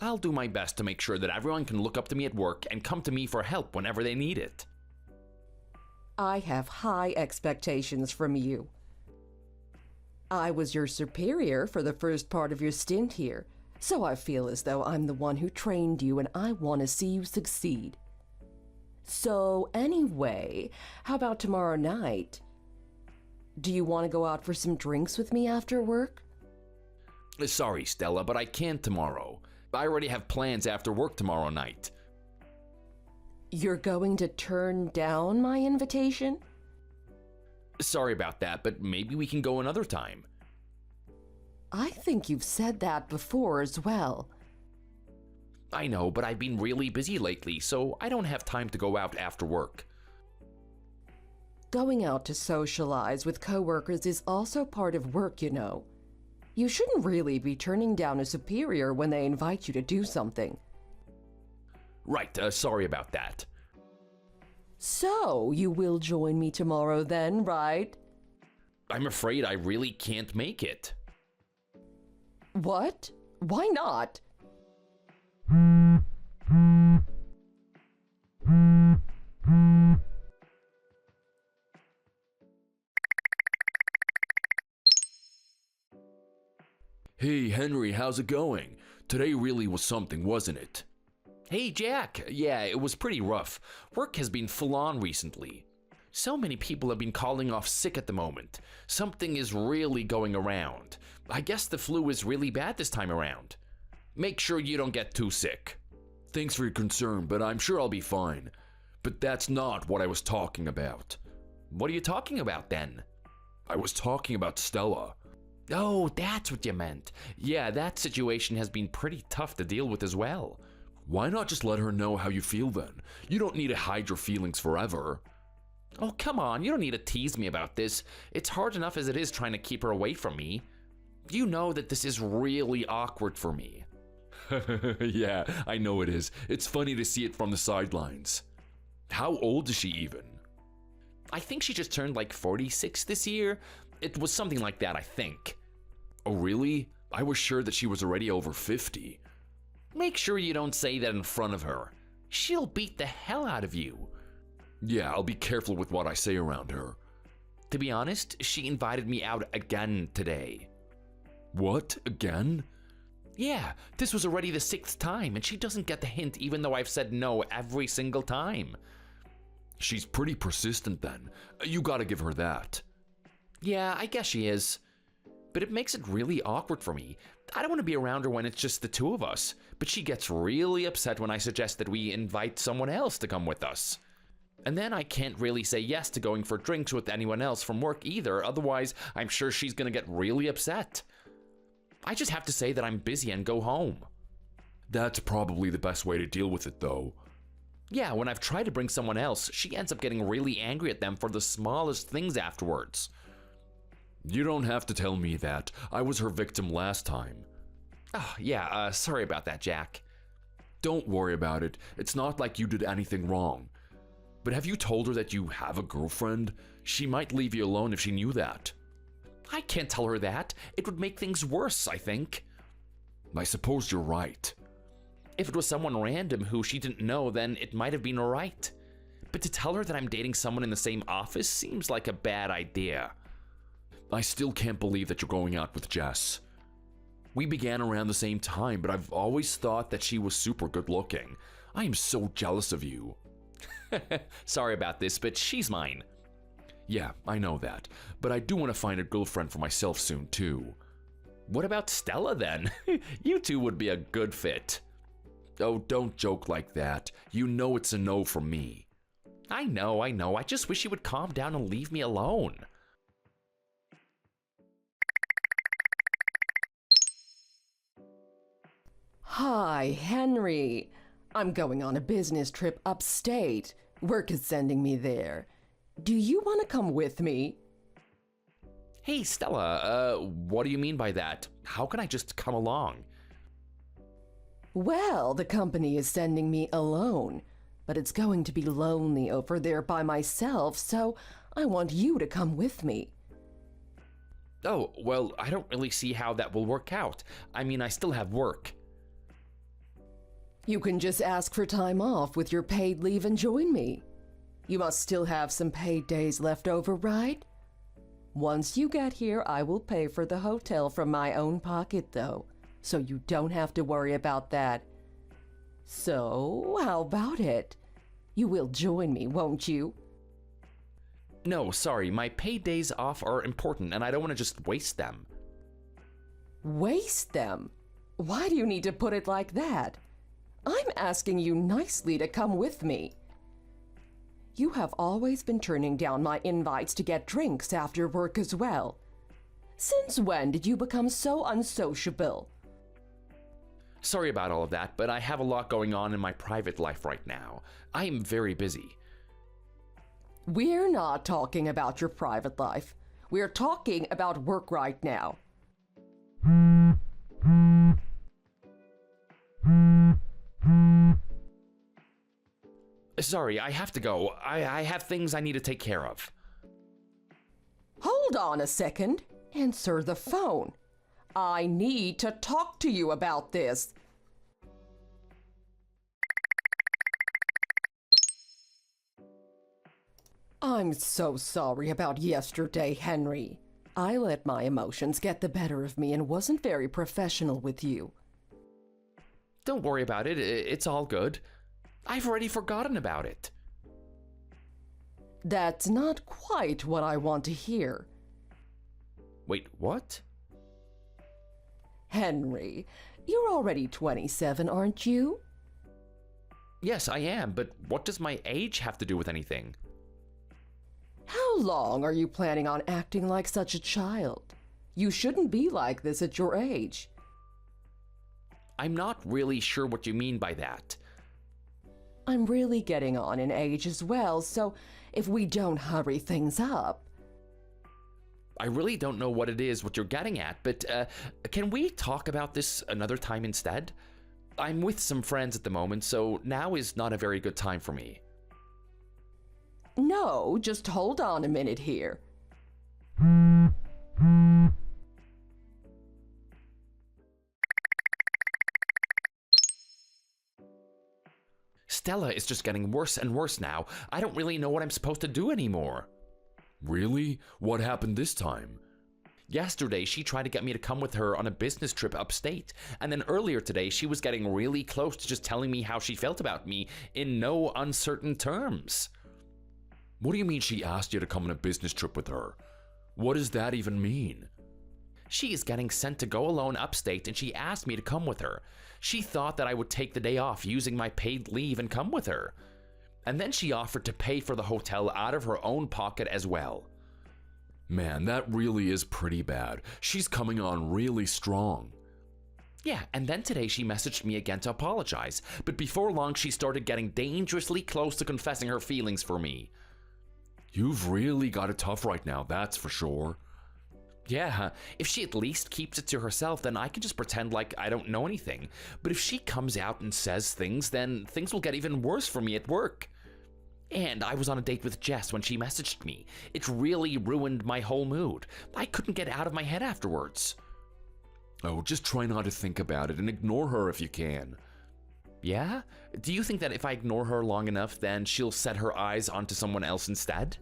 I'll do my best to make sure that everyone can look up to me at work and come to me for help whenever they need it. I have high expectations from you. I was your superior for the first part of your stint here, so I feel as though I'm the one who trained you and I want to see you succeed. So anyway, how about tomorrow night? Do you want to go out for some drinks with me after work? Sorry, Stella, but I can't tomorrow. I already have plans after work tomorrow night. You're going to turn down my invitation? Sorry about that, but maybe we can go another time. I think you've said that before as well. I know, but I've been really busy lately, so I don't have time to go out after work. Going out to socialize with coworkers is also part of work, you know. You shouldn't really be turning down a superior when they invite you to do something. Right, sorry about that. So, you will join me tomorrow then, right? I'm afraid I really can't make it. What? Why not? Hey, Henry, how's it going? Today really was something, wasn't it? Hey, Jack. Yeah, it was pretty rough. Work has been full on recently. So many people have been calling off sick at the moment. Something is really going around. I guess the flu is really bad this time around. Make sure you don't get too sick. Thanks for your concern, but I'm sure I'll be fine. But that's not what I was talking about. What are you talking about then? I was talking about Stella. Oh, that's what you meant. Yeah, that situation has been pretty tough to deal with as well. Why not just let her know how you feel then? You don't need to hide your feelings forever. Oh, come on, you don't need to tease me about this. It's hard enough as it is trying to keep her away from me. You know that this is really awkward for me. Yeah, I know it is. It's funny to see it from the sidelines. How old is she even? I think she just turned like 46 this year. It was something like that, I think. Oh, really? I was sure that she was already over 50. Make sure you don't say that in front of her. She'll beat the hell out of you. Yeah, I'll be careful with what I say around her. To be honest, she invited me out again today. What? Again? Yeah, this was already the 6th time, and she doesn't get the hint even though I've said no every single time. She's pretty persistent then. You gotta give her that. Yeah, I guess she is. But it makes it really awkward for me. I don't want to be around her when it's just the two of us, but she gets really upset when I suggest that we invite someone else to come with us. And then I can't really say yes to going for drinks with anyone else from work either, otherwise I'm sure she's gonna get really upset. I just have to say that I'm busy and go home. That's probably the best way to deal with it, though. Yeah, when I've tried to bring someone else, she ends up getting really angry at them for the smallest things afterwards. You don't have to tell me that. I was her victim last time. Oh, yeah, sorry about that, Jack. Don't worry about it. It's not like you did anything wrong. But have you told her that you have a girlfriend? She might leave you alone if she knew that. I can't tell her that. It would make things worse, I think. I suppose you're right. If it was someone random who she didn't know, then it might have been alright. But to tell her that I'm dating someone in the same office seems like a bad idea. I still can't believe that you're going out with Jess. We began around the same time, but I've always thought that she was super good looking. I am so jealous of you. Sorry about this, but she's mine. Yeah, I know that, but I do want to find a girlfriend for myself soon too. What about Stella then? You two would be a good fit. Oh, don't joke like that. You know it's a no from me. I know. I just wish you would calm down and leave me alone. Hi, Henry. I'm going on a business trip upstate. Work is sending me there. Do you want to come with me? Hey, Stella, what do you mean by that? How can I just come along? Well, the company is sending me alone, but it's going to be lonely over there by myself, so I want you to come with me. Oh, well, I don't really see how that will work out. I mean, I still have work. You can just ask for time off with your paid leave and join me. You must still have some paid days left over, right? Once you get here, I will pay for the hotel from my own pocket, though, so you don't have to worry about that. So, how about it? You will join me, won't you? No, sorry, my paid days off are important and I don't want to just waste them. Waste them? Why do you need to put it like that? I'm asking you nicely to come with me. You have always been turning down my invites to get drinks after work as well. Since when did you become so unsociable? Sorry about all of that, but I have a lot going on in my private life right now. I am very busy. We're not talking about your private life. We're talking about work right now. Sorry, I have to go. I have things I need to take care of. Hold on a second. Answer the phone. I need to talk to you about this. I'm so sorry about yesterday, Henry. I let my emotions get the better of me and wasn't very professional with you. Don't worry about it. It's all good. I've already forgotten about it. That's not quite what I want to hear. Wait, what? Henry, you're already 27, aren't you? Yes, I am, but what does my age have to do with anything? How long are you planning on acting like such a child? You shouldn't be like this at your age. I'm not really sure what you mean by that. I'm really getting on in age as well, so if we don't hurry things up... I really don't know what it is what you're getting at, but can we talk about this another time instead? I'm with some friends at the moment, so now is not a very good time for me. No, just hold on a minute here. Stella is just getting worse and worse now. I don't really know what I'm supposed to do anymore. Really? What happened this time? Yesterday, she tried to get me to come with her on a business trip upstate. And then earlier today, she was getting really close to just telling me how she felt about me in no uncertain terms. What do you mean she asked you to come on a business trip with her? What does that even mean? She is getting sent to go alone upstate, and she asked me to come with her. She thought that I would take the day off using my paid leave and come with her. And then she offered to pay for the hotel out of her own pocket as well. Man, that really is pretty bad. She's coming on really strong. Yeah, and then today she messaged me again to apologize, but before long she started getting dangerously close to confessing her feelings for me. You've really got it tough right now, that's for sure. Yeah, if she at least keeps it to herself, then I can just pretend like I don't know anything. But if she comes out and says things, then things will get even worse for me at work. And I was on a date with Jess when she messaged me. It really ruined my whole mood. I couldn't get out of my head afterwards. Oh, just try not to think about it and ignore her if you can. Yeah? Do you think that if I ignore her long enough, then she'll set her eyes onto someone else instead?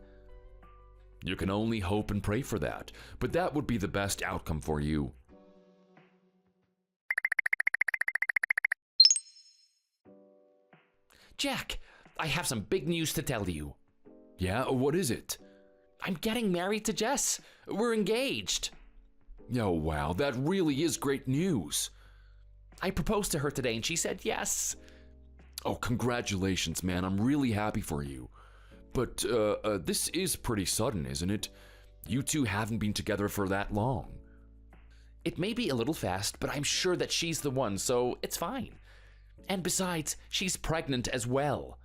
You can only hope and pray for that, but that would be the best outcome for you. Jack, I have some big news to tell you. Yeah, what is it? I'm getting married to Jess. We're engaged. Oh, wow, that really is great news. I proposed to her today and she said yes. Oh, congratulations, man. I'm really happy for you. But, this is pretty sudden, isn't it? You two haven't been together for that long. It may be a little fast, but I'm sure that she's the one, so it's fine. And besides, she's pregnant as well.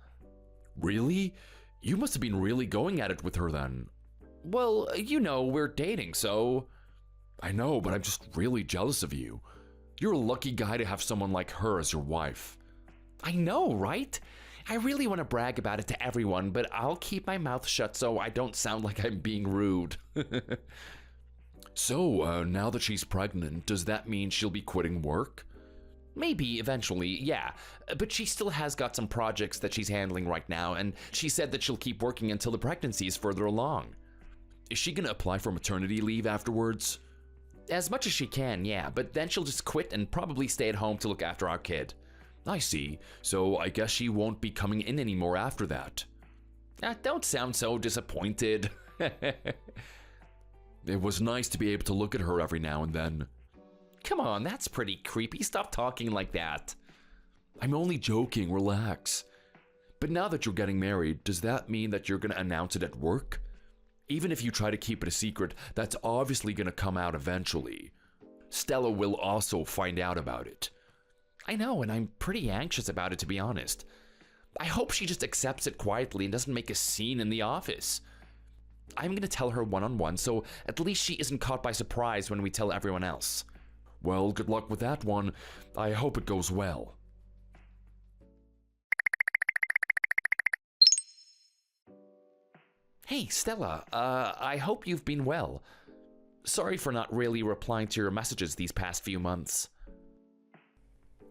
Really? You must have been really going at it with her then. Well, you know, we're dating, so... I know, but I'm just really jealous of you. You're a lucky guy to have someone like her as your wife. I know, right? I really want to brag about it to everyone, but I'll keep my mouth shut so I don't sound like I'm being rude. So, now that she's pregnant, does that mean she'll be quitting work? Maybe, eventually, yeah. But she still has got some projects that she's handling right now, and she said that she'll keep working until the pregnancy is further along. Is she gonna apply for maternity leave afterwards? As much as she can, yeah, but then she'll just quit and probably stay at home to look after our kid. I see. So I guess she won't be coming in anymore after that. Don't sound so disappointed. It was nice to be able to look at her every now and then. Come on, that's pretty creepy. Stop talking like that. I'm only joking, relax. But now that you're getting married, does that mean that you're gonna announce it at work? Even if you try to keep it a secret, that's obviously gonna come out eventually. Stella will also find out about it. I know, and I'm pretty anxious about it, to be honest. I hope she just accepts it quietly and doesn't make a scene in the office. I'm gonna tell her one-on-one, so at least she isn't caught by surprise when we tell everyone else. Well, good luck with that one. I hope it goes well. Hey, Stella, I hope you've been well. Sorry for not really replying to your messages these past few months.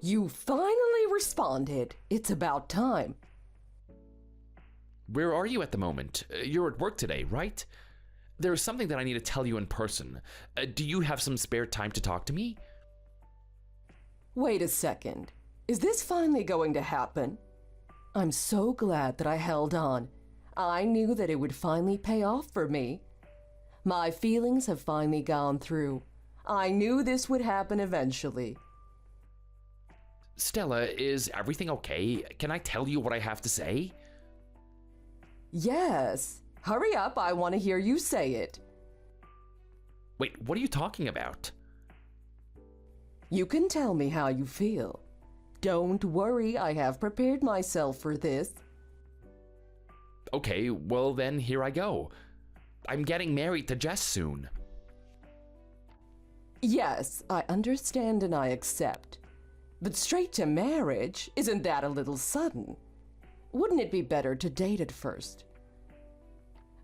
You finally responded. It's about time. Where are you at the moment? You're at work today, right? There's something that I need to tell you in person. Do you have some spare time to talk to me? Wait a second. Is this finally going to happen? I'm so glad that I held on. I knew that it would finally pay off for me. My feelings have finally gone through. I knew this would happen eventually. Stella, is everything okay? Can I tell you what I have to say? Yes. Hurry up, I want to hear you say it. Wait, what are you talking about? You can tell me how you feel. Don't worry, I have prepared myself for this. Okay, well then, here I go. I'm getting married to Jess soon. Yes, I understand and I accept. But straight to marriage, isn't that a little sudden? Wouldn't it be better to date at first?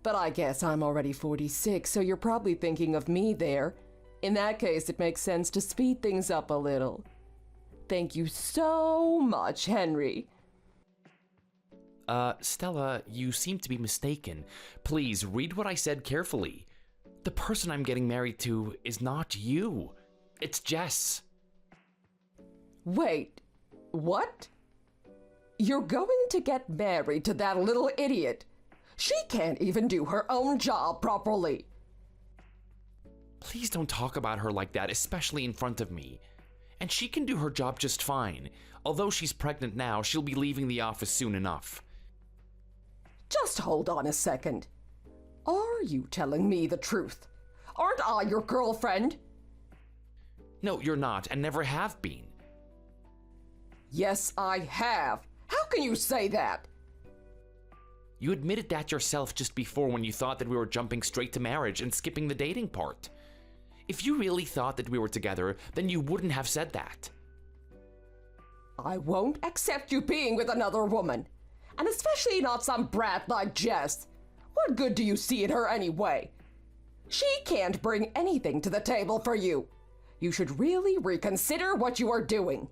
But I guess I'm already 46, so you're probably thinking of me there. In that case, it makes sense to speed things up a little. Thank you so much, Henry. Stella, you seem to be mistaken. Please read what I said carefully. The person I'm getting married to is not you. It's Jess. Wait, what? You're going to get married to that little idiot? She can't even do her own job properly. Please don't talk about her like that, especially in front of me. And she can do her job just fine. Although she's pregnant now, she'll be leaving the office soon enough. Just hold on a second. Are you telling me the truth? Aren't I your girlfriend? No, you're not, and never have been. Yes, I have. How can you say that? You admitted that yourself just before when you thought that we were jumping straight to marriage and skipping the dating part. If you really thought that we were together, then you wouldn't have said that. I won't accept you being with another woman. And especially not some brat like Jess. What good do you see in her anyway? She can't bring anything to the table for you. You should really reconsider what you are doing.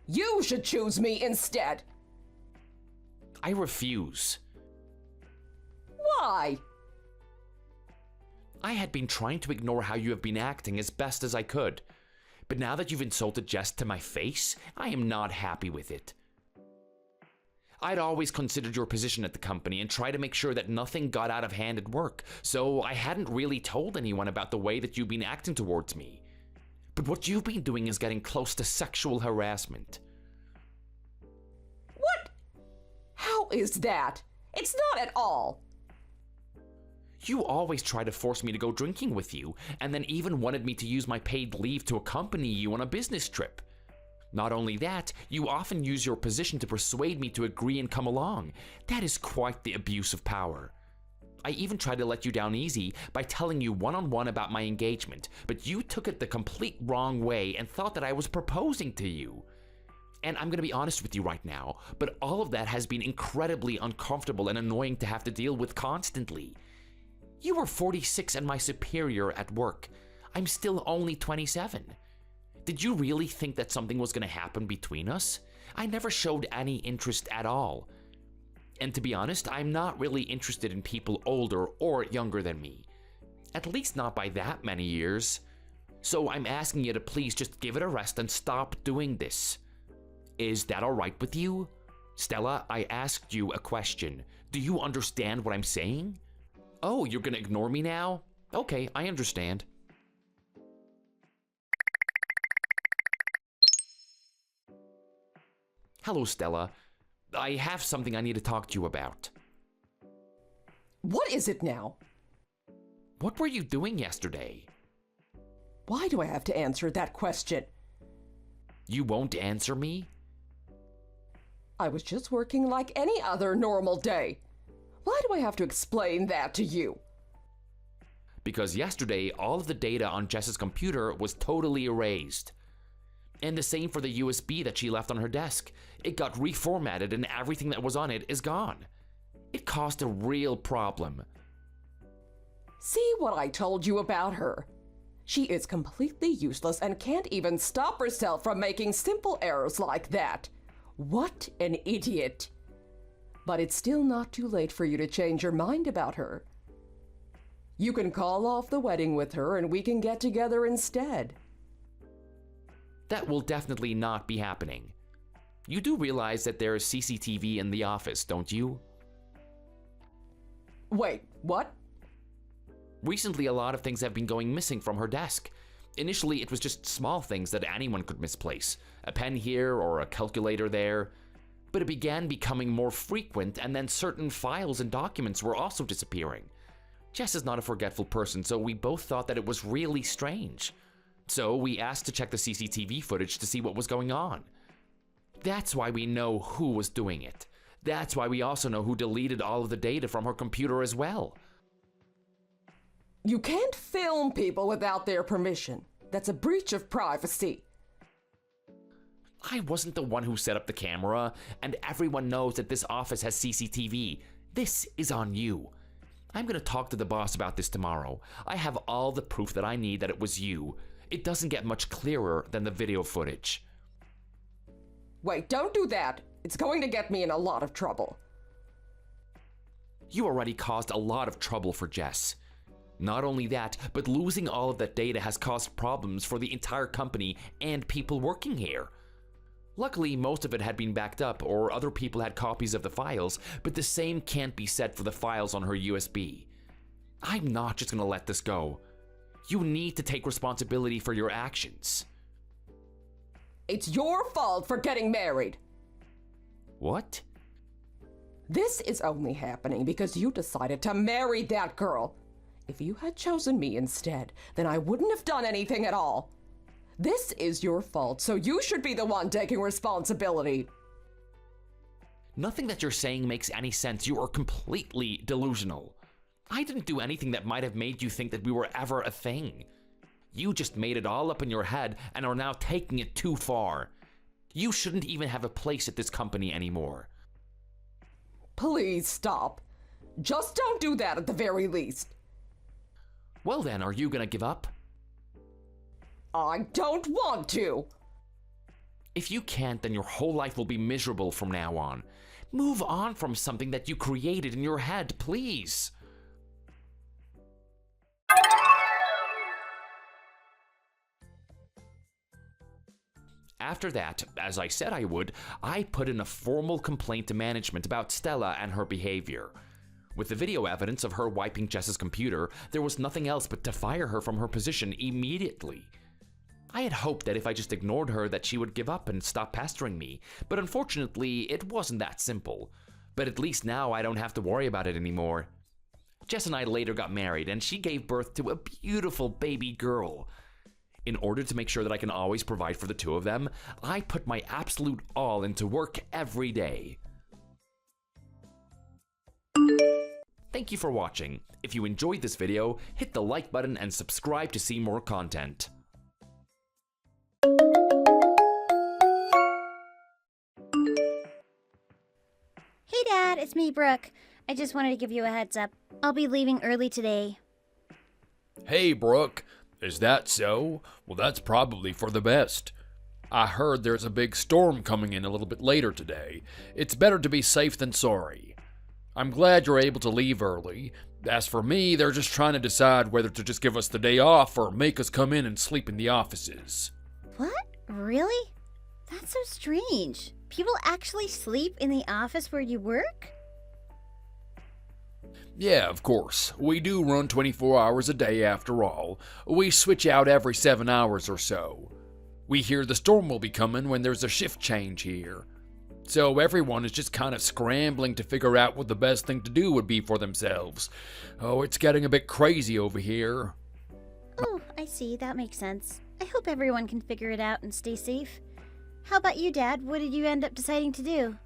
You should choose me instead. I refuse. Why? I had been trying to ignore how you have been acting as best as I could. But now that you've insulted Jess to my face, I am not happy with it. I'd always considered your position at the company and tried to make sure that nothing got out of hand at work, so I hadn't really told anyone about the way that you've been acting towards me. But what you've been doing is getting close to sexual harassment. What? How is that? It's not at all. You always try to force me to go drinking with you, and then even wanted me to use my paid leave to accompany you on a business trip. Not only that, you often use your position to persuade me to agree and come along. That is quite the abuse of power. I even tried to let you down easy by telling you one-on-one about my engagement, but you took it the complete wrong way and thought that I was proposing to you. And I'm gonna be honest with you right now, but all of that has been incredibly uncomfortable and annoying to have to deal with constantly. You were 46 and my superior at work. I'm still only 27. Did you really think that something was gonna happen between us? I never showed any interest at all. And to be honest, I'm not really interested in people older or younger than me. At least not by that many years. So I'm asking you to please just give it a rest and stop doing this. Is that alright with you? Stella, I asked you a question. Do you understand what I'm saying? Oh, you're gonna ignore me now? Okay, I understand. Hello, Stella. I have something I need to talk to you about. What is it now? What were you doing yesterday? Why do I have to answer that question? You won't answer me? I was just working like any other normal day. Why do I have to explain that to you? Because yesterday, all of the data on Jess's computer was totally erased. And the same for the USB that she left on her desk. It got reformatted and everything that was on it is gone. It caused a real problem. See what I told you about her. She is completely useless and can't even stop herself from making simple errors like that. What an idiot. But it's still not too late for you to change your mind about her. You can call off the wedding with her and we can get together instead. That will definitely not be happening. You do realize that there is CCTV in the office, don't you? Wait, what? Recently, a lot of things have been going missing from her desk. Initially, it was just small things that anyone could misplace. A pen here or a calculator there. But it began becoming more frequent, and then certain files and documents were also disappearing. Jess is not a forgetful person, so we both thought that it was really strange. So we asked to check the CCTV footage to see what was going on. That's why we know who was doing it. That's why we also know who deleted all of the data from her computer as well. You can't film people without their permission. That's a breach of privacy. I wasn't the one who set up the camera, and everyone knows that this office has CCTV. This is on you. I'm gonna talk to the boss about this tomorrow. I have all the proof that I need that it was you. It doesn't get much clearer than the video footage. Wait, don't do that. It's going to get me in a lot of trouble. You already caused a lot of trouble for Jess. Not only that, but losing all of that data has caused problems for the entire company and people working here. Luckily, most of it had been backed up or other people had copies of the files, but the same can't be said for the files on her USB. I'm not just gonna let this go. You need to take responsibility for your actions. It's your fault for getting married. What? This is only happening because you decided to marry that girl. If you had chosen me instead, then I wouldn't have done anything at all. This is your fault, so you should be the one taking responsibility. Nothing that you're saying makes any sense. You are completely delusional. I didn't do anything that might have made you think that we were ever a thing. You just made it all up in your head and are now taking it too far. You shouldn't even have a place at this company anymore. Please stop. Just don't do that at the very least. Well then, are you gonna give up? I don't want to. If you can't, then your whole life will be miserable from now on. Move on from something that you created in your head, please. After that, as I said I would, I put in a formal complaint to management about Stella and her behavior. With the video evidence of her wiping Jess's computer, there was nothing else but to fire her from her position immediately. I had hoped that if I just ignored her that she would give up and stop pestering me, but unfortunately it wasn't that simple. But at least now I don't have to worry about it anymore. Jess and I later got married and she gave birth to a beautiful baby girl. In order to make sure that I can always provide for the two of them, I put my absolute all into work every day. Thank you for watching. If you enjoyed this video, hit the like button and subscribe to see more content. Hey Dad, it's me, Brooke. I just wanted to give you a heads up. I'll be leaving early today. Hey, Brooke. Is that so? Well, that's probably for the best. I heard there's a big storm coming in a little bit later today. It's better to be safe than sorry. I'm glad you're able to leave early. As for me, they're just trying to decide whether to just give us the day off or make us come in and sleep in the offices. What? Really? That's so strange. People actually sleep in the office where you work? Yeah, of course. We do run 24 hours a day after all. We switch out every 7 hours or so. We hear the storm will be coming when there's a shift change here. So everyone is just kind of scrambling to figure out what the best thing to do would be for themselves. Oh, it's getting a bit crazy over here. Oh, I see. That makes sense. I hope everyone can figure it out and stay safe. How about you, Dad? What did you end up deciding to do?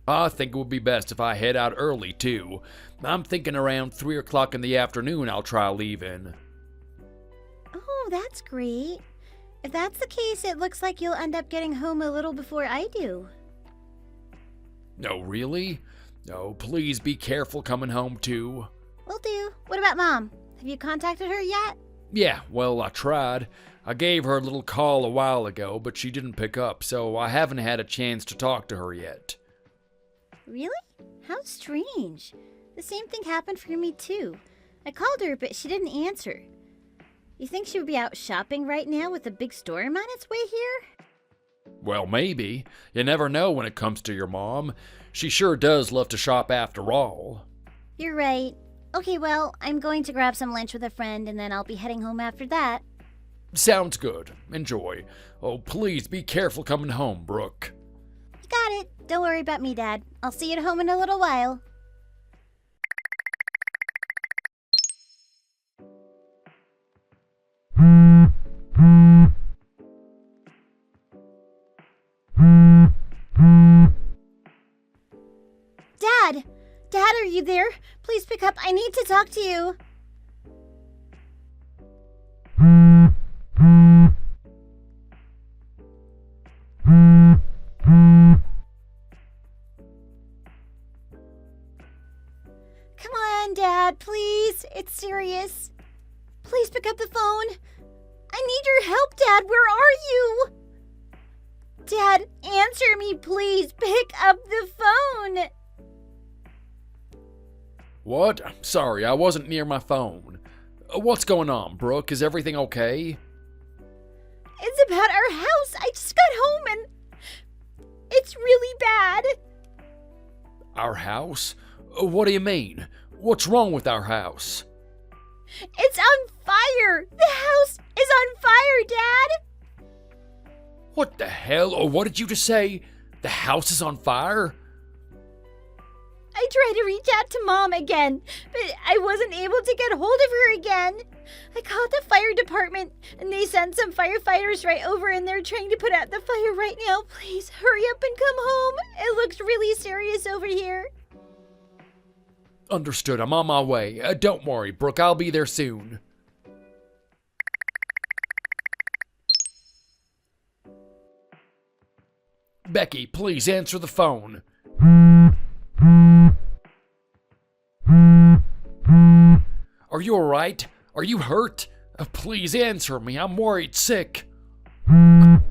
I think it would be best if I head out early, too. I'm thinking around 3 o'clock in the afternoon I'll try leaving. Oh, that's great. If that's the case, it looks like you'll end up getting home a little before I do. No, really? Oh, please be careful coming home, too. Will do. What about Mom? Have you contacted her yet? Yeah, well, I tried. I gave her a little call a while ago, but she didn't pick up, so I haven't had a chance to talk to her yet. Really? How strange. The same thing happened for me, too. I called her, but she didn't answer. You think she would be out shopping right now with a big storm on its way here? Well, maybe. You never know when it comes to your mom. She sure does love to shop after all. You're right. Okay, well, I'm going to grab some lunch with a friend, and then I'll be heading home after that. Sounds good. Enjoy. Oh, please be careful coming home, Brooke. You got it. Don't worry about me, Dad. I'll see you at home in a little while. Dad! Dad, are you there? Please pick up. I need to talk to you. Come on, Dad, please. It's serious. Please pick up the phone. I need your help, Dad. Where are you? Dad, answer me, please. Pick up the phone. What? Sorry, I wasn't near my phone. What's going on, Brooke? Is everything okay? It's about our house. I just got home and it's really bad. Our house? What do you mean? What's wrong with our house? It's on fire. The house is on fire, Dad. What the hell? What did you just say? The house is on fire? I tried to reach out to Mom again, but I wasn't able to get hold of her again. I called the fire department, and they sent some firefighters right over, and they're trying to put out the fire right now. Please hurry up and come home. It looks really serious over here. Understood. I'm on my way. Don't worry, Brooke. I'll be there soon. Becky, please answer the phone. Are you alright? Are you hurt? Please answer me. I'm worried sick. Come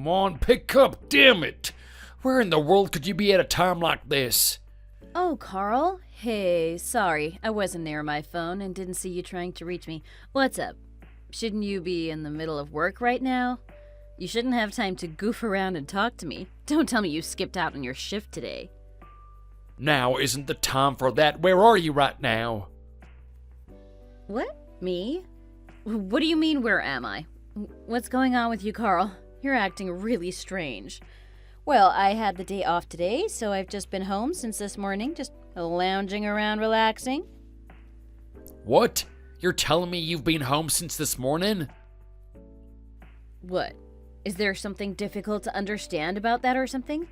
on, pick up, damn it! Where in the world could you be at a time like this? Oh, Carl? Hey, sorry. I wasn't near my phone and didn't see you trying to reach me. What's up? Shouldn't you be in the middle of work right now? You shouldn't have time to goof around and talk to me. Don't tell me you skipped out on your shift today. Now isn't the time for that. Where are you right now? What? Me? What do you mean, where am I? What's going on with you, Carl? You're acting really strange. Well, I had the day off today, so I've just been home since this morning, just lounging around relaxing. What? You're telling me you've been home since this morning? What? Is there something difficult to understand about that or something?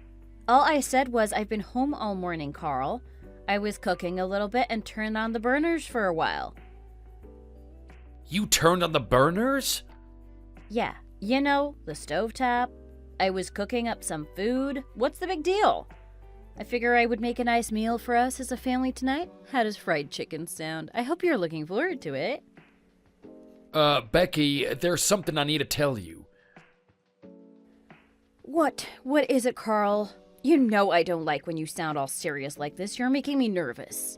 All I said was I've been home all morning, Carl. I was cooking a little bit and turned on the burners for a while. You turned on the burners? Yeah, you know, the stovetop. I was cooking up some food. What's the big deal? I figure I would make a nice meal for us as a family tonight. How does fried chicken sound? I hope you're looking forward to it. Becky, there's something I need to tell you. What? What is it, Carl? You know I don't like when you sound all serious like this. You're making me nervous.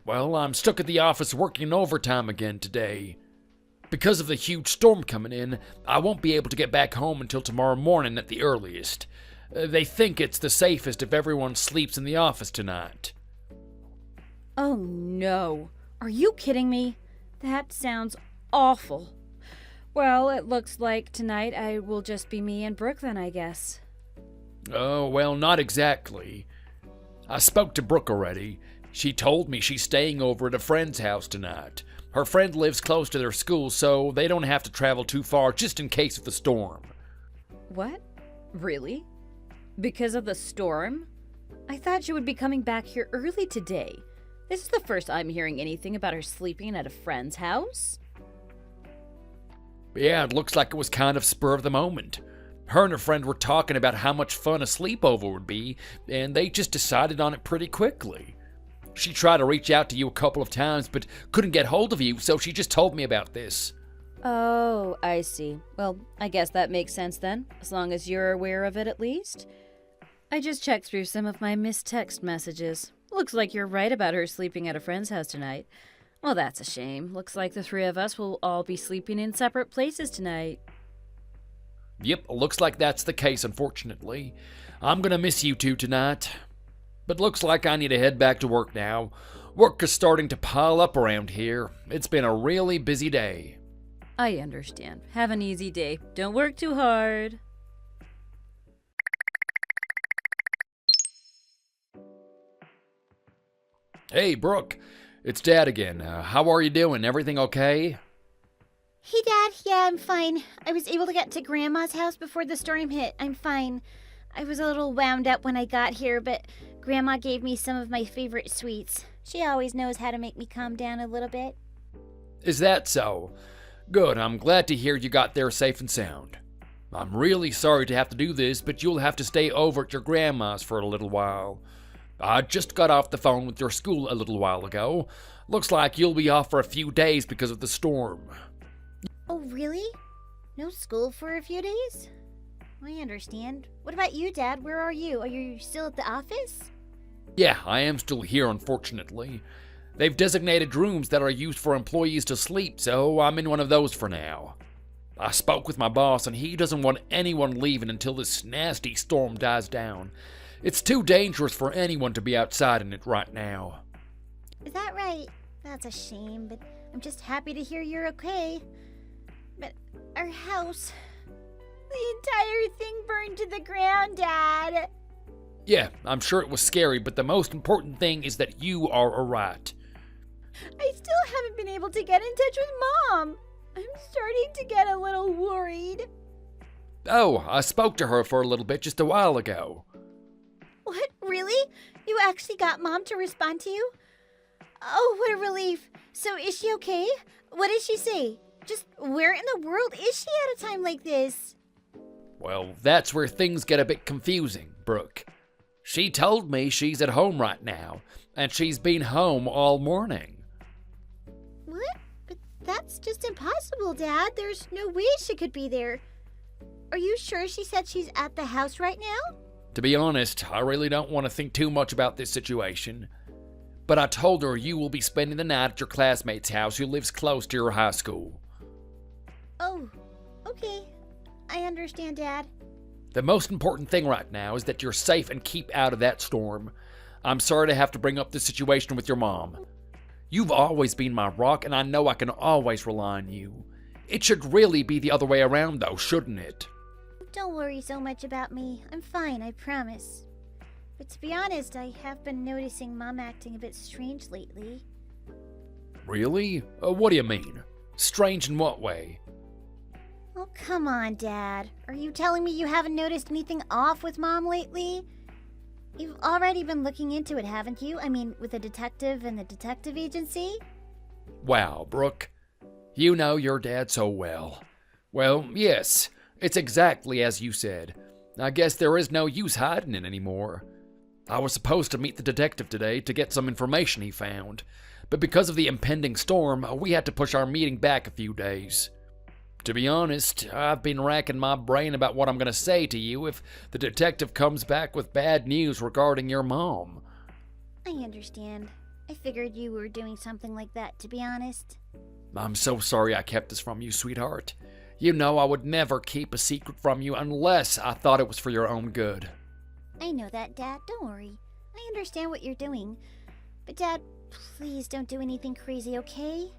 Well, I'm stuck at the office working overtime again today. Because of the huge storm coming in, I won't be able to get back home until tomorrow morning at the earliest. They think it's the safest if everyone sleeps in the office tonight. Oh no. Are you kidding me? That sounds awful. Well, it looks like tonight I will just be me and Brooke then, I guess. Oh, well, not exactly. I spoke to Brooke already. She told me she's staying over at a friend's house tonight. Her friend lives close to their school, so they don't have to travel too far just in case of the storm. What? Really? Because of the storm? I thought you would be coming back here early today. This is the first I'm hearing anything about her sleeping at a friend's house. Yeah, it looks like it was kind of spur of the moment. Her and her friend were talking about how much fun a sleepover would be, and they just decided on it pretty quickly. She tried to reach out to you a couple of times, but couldn't get hold of you, so she just told me about this. Oh, I see. Well, I guess that makes sense then, as long as you're aware of it at least. I just checked through some of my missed text messages. Looks like you're right about her sleeping at a friend's house tonight. Well, that's a shame. Looks like the three of us will all be sleeping in separate places tonight. Yep, looks like that's the case, unfortunately. I'm gonna miss you two tonight. But looks like I need to head back to work now. Work is starting to pile up around here. It's been a really busy day. I understand. Have an easy day. Don't work too hard. Hey, Brooke. It's Dad again. How are you doing? Everything okay? Hey, Dad. Yeah, I'm fine. I was able to get to Grandma's house before the storm hit. I'm fine. I was a little wound up when I got here, but Grandma gave me some of my favorite sweets. She always knows how to make me calm down a little bit. Is that so? Good, I'm glad to hear you got there safe and sound. I'm really sorry to have to do this, but you'll have to stay over at your grandma's for a little while. I just got off the phone with your school a little while ago. Looks like you'll be off for a few days because of the storm. Oh, really? No school for a few days? I understand. What about you, Dad? Where are you? Are you still at the office? Yeah, I am still here, unfortunately. They've designated rooms that are used for employees to sleep, so I'm in one of those for now. I spoke with my boss, and he doesn't want anyone leaving until this nasty storm dies down. It's too dangerous for anyone to be outside in it right now. Is that right? That's a shame, but I'm just happy to hear you're okay. But our house... The entire thing burned to the ground, Dad. Yeah, I'm sure it was scary, but the most important thing is that you are alright. I still haven't been able to get in touch with Mom. I'm starting to get a little worried. Oh, I spoke to her for a little bit just a while ago. What? Really? You actually got Mom to respond to you? Oh, what a relief. So is she okay? What did she say? Just where in the world is she at a time like this? Well, that's where things get a bit confusing, Brooke. She told me she's at home right now, and she's been home all morning. What? But that's just impossible, Dad. There's no way she could be there. Are you sure she said she's at the house right now? To be honest, I really don't want to think too much about this situation. But I told her you will be spending the night at your classmate's house who lives close to your high school. Oh, okay. I understand, Dad. The most important thing right now is that you're safe and keep out of that storm. I'm sorry to have to bring up this situation with your mom. You've always been my rock, and I know I can always rely on you. It should really be the other way around, though, shouldn't it? Don't worry so much about me. I'm fine, I promise. But to be honest, I have been noticing Mom acting a bit strange lately. Really? What do you mean? Strange in what way? Oh, come on, Dad. Are you telling me you haven't noticed anything off with Mom lately? You've already been looking into it, haven't you? I mean, with the detective and the detective agency? Wow, Brooke. You know your dad so well. Well, yes, it's exactly as you said. I guess there is no use hiding it anymore. I was supposed to meet the detective today to get some information he found, but because of the impending storm, we had to push our meeting back a few days. To be honest, I've been racking my brain about what I'm going to say to you if the detective comes back with bad news regarding your mom. I understand. I figured you were doing something like that, to be honest. I'm so sorry I kept this from you, sweetheart. You know I would never keep a secret from you unless I thought it was for your own good. I know that, Dad. Don't worry. I understand what you're doing. But, Dad, please don't do anything crazy, okay?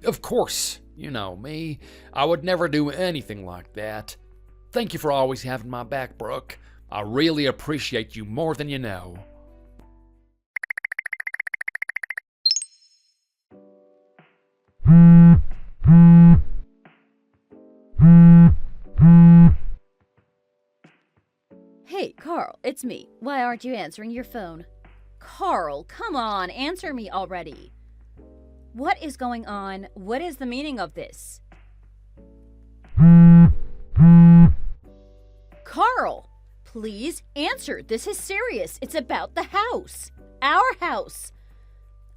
Of course. You know me. I would never do anything like that. Thank you for always having my back, Brooke. I really appreciate you more than you know. Hey, Carl, it's me. Why aren't you answering your phone? Carl, come on, answer me already. What is going on? What is the meaning of this? Carl, please answer. This is serious. It's about the house. Our house.